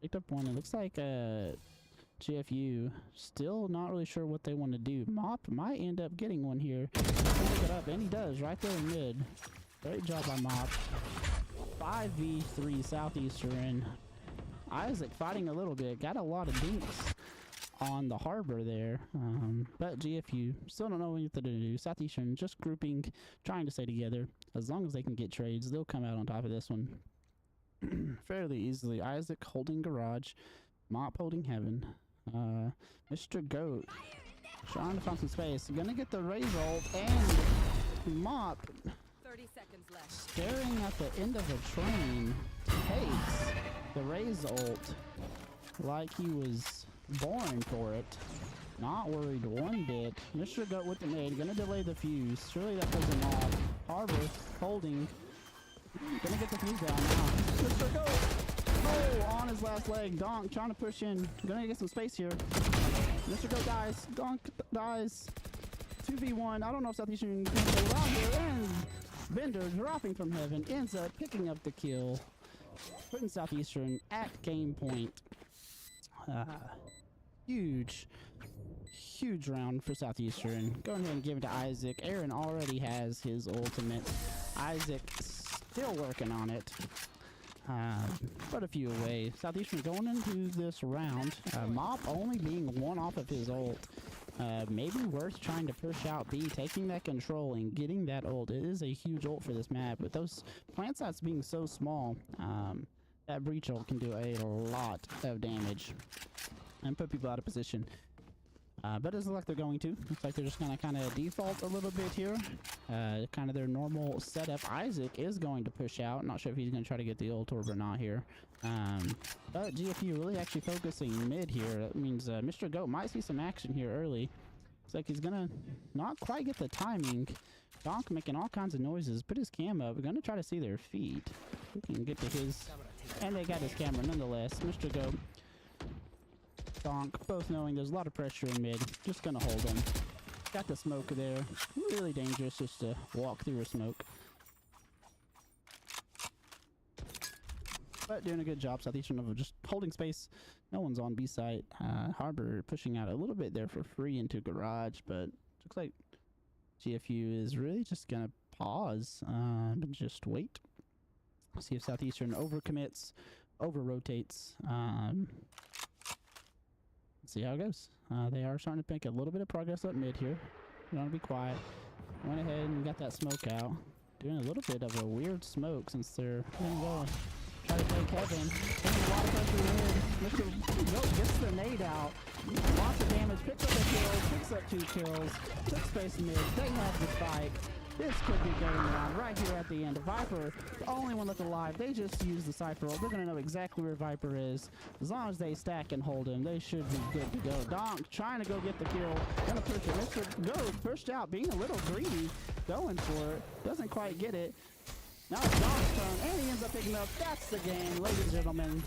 Picked up one. It looks like GFU still not really sure what they want to do. Mop might end up getting one here. Pick it up, and he does right there in mid. Great job by Mop. 5v3 Southeastern. Isaac fighting a little bit. Got a lot of dinks on the harbor there. But GFU still don't know what to do. Southeastern just grouping, trying to stay together. As long as they can get trades, they'll come out on top of this one fairly easily. Isaac holding garage. Mop holding heaven. Mr. Goat trying to find some space. Gonna get the raise ult, and Mop 30 seconds left. staring at the end of a train takes the raise ult like he was born for it. Not worried one bit. Mr. Goat with the nade, gonna delay the fuse. Surely that pulls him off. Harbor holding. Gonna get the fuse down now. Mr. Goat! Oh, on his last leg. Donk trying to push in. Gonna get some space here. Mr. Goat dies. Donk dies. 2v1. I don't know if Southeastern can hold on here. And Bender dropping from heaven ends up picking up the kill, putting Southeastern at game point. Huge round for Southeastern. Going ahead and give it to Isaac. Aaron already has his ultimate. Isaac still working on it. But a few away. Southeastern going into this round. Mop only being one off of his ult. Maybe worth trying to push out B, taking that control and getting that ult. It is a huge ult for this map, but those plant sites being so small, that breach ult can do a lot of damage and put people out of position. But it doesn't look like they're going to. Looks like they're just gonna kind of default a little bit here. Kind of their normal setup. Isaac is going to push out. Not sure if he's gonna try to get the ult orb or not here. But GFU really actually focusing mid here. That means Mr. Goat might see some action here early. Looks like he's gonna not quite get the timing. Donk making all kinds of noises. Put his cam up. We're gonna try to see their feet. We can get to his, and they got his camera nonetheless. Mr. Goat, Donk, both knowing there's a lot of pressure in mid. Just gonna hold him. Got the smoke there. Really dangerous just to walk through a smoke. But doing a good job, Southeastern of just holding space. No one's on B site. Harbor pushing out a little bit there for free into garage, but looks like GFU is really just gonna pause and just wait. See if Southeastern overcommits, over rotates. See how it goes. They are starting to make a little bit of progress up mid here. You want to be quiet. Went ahead and got that smoke out. Doing a little bit of a weird smoke since they're gonna go try to take heaven. Putting a lot of pressure in. Mr. Goat gets the nade out. Lots of damage. Picks up a kill. Picks up 2 kills. Took space mid. They have the spike. This could be going on right here at the end. Viper, the only one left alive. They just use the Cypher ult. They're going to know exactly where Viper is. As long as they stack and hold him, they should be good to go. Donk trying to go get the kill. Gonna push it. Mr. Goat pushed out, being a little greedy. Going for it. Doesn't quite get it. Now it's Donk's turn, and he ends up picking up. That's the game, ladies and gentlemen.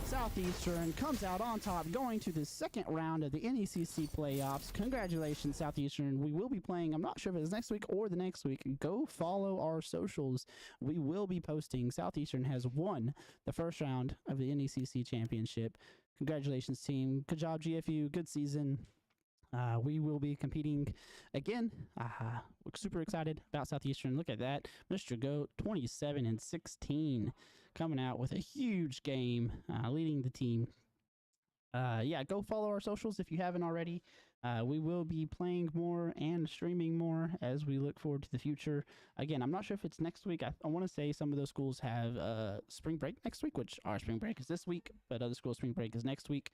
Southeastern comes out on top, going to the second round of the NECC playoffs. Congratulations, Southeastern. We will be playing, I'm not sure if it's next week or the next week. Go follow our socials. We will be posting. Southeastern has won the first round of the NECC championship. Congratulations, team. Good job, GFU. Good season. We will be competing again. We're super excited about Southeastern. Look at that. Mr. Goat, 27-16. Coming out with a huge game, leading the team. Yeah, go follow our socials if you haven't already. We will be playing more and streaming more as we look forward to the future. Again, I'm not sure if it's next week. I want to say some of those schools have spring break next week, which our spring break is this week, but other schools' spring break is next week.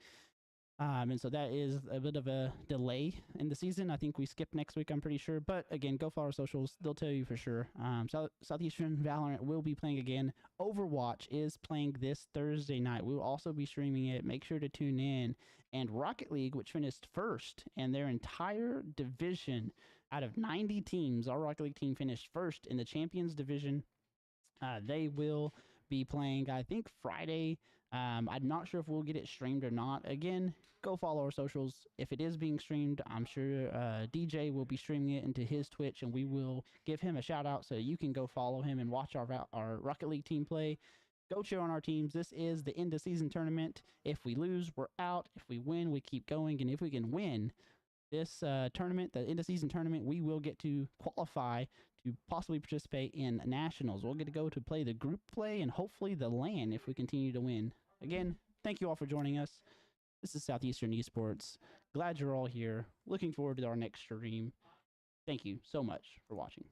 And so that is a bit of a delay in the season. I think we skip next week, I'm pretty sure. But again, go follow our socials. They'll tell you for sure. Southeastern Valorant will be playing again. Overwatch is playing this Thursday night. We will also be streaming it. Make sure to tune in. And Rocket League, which finished first in their entire division out of 90 teams, our Rocket League team finished first in the Champions Division. They will be playing, I think, Friday. I'm not sure if we'll get it streamed or not. Again, go follow our socials. If it is being streamed, I'm sure DJ will be streaming it into his Twitch, and we will give him a shout out so you can go follow him and watch our Rocket League team play. Go cheer on our teams. This is the end of season tournament. If we lose, we're out. If we win, we keep going. And if we can win this tournament, the end of season tournament, we will get to qualify to possibly participate in nationals. We'll get to go to play the group play and hopefully the LAN if we continue to win. Again, thank you all for joining us. This is Southeastern Esports. Glad you're all here. Looking forward to our next stream. Thank you so much for watching.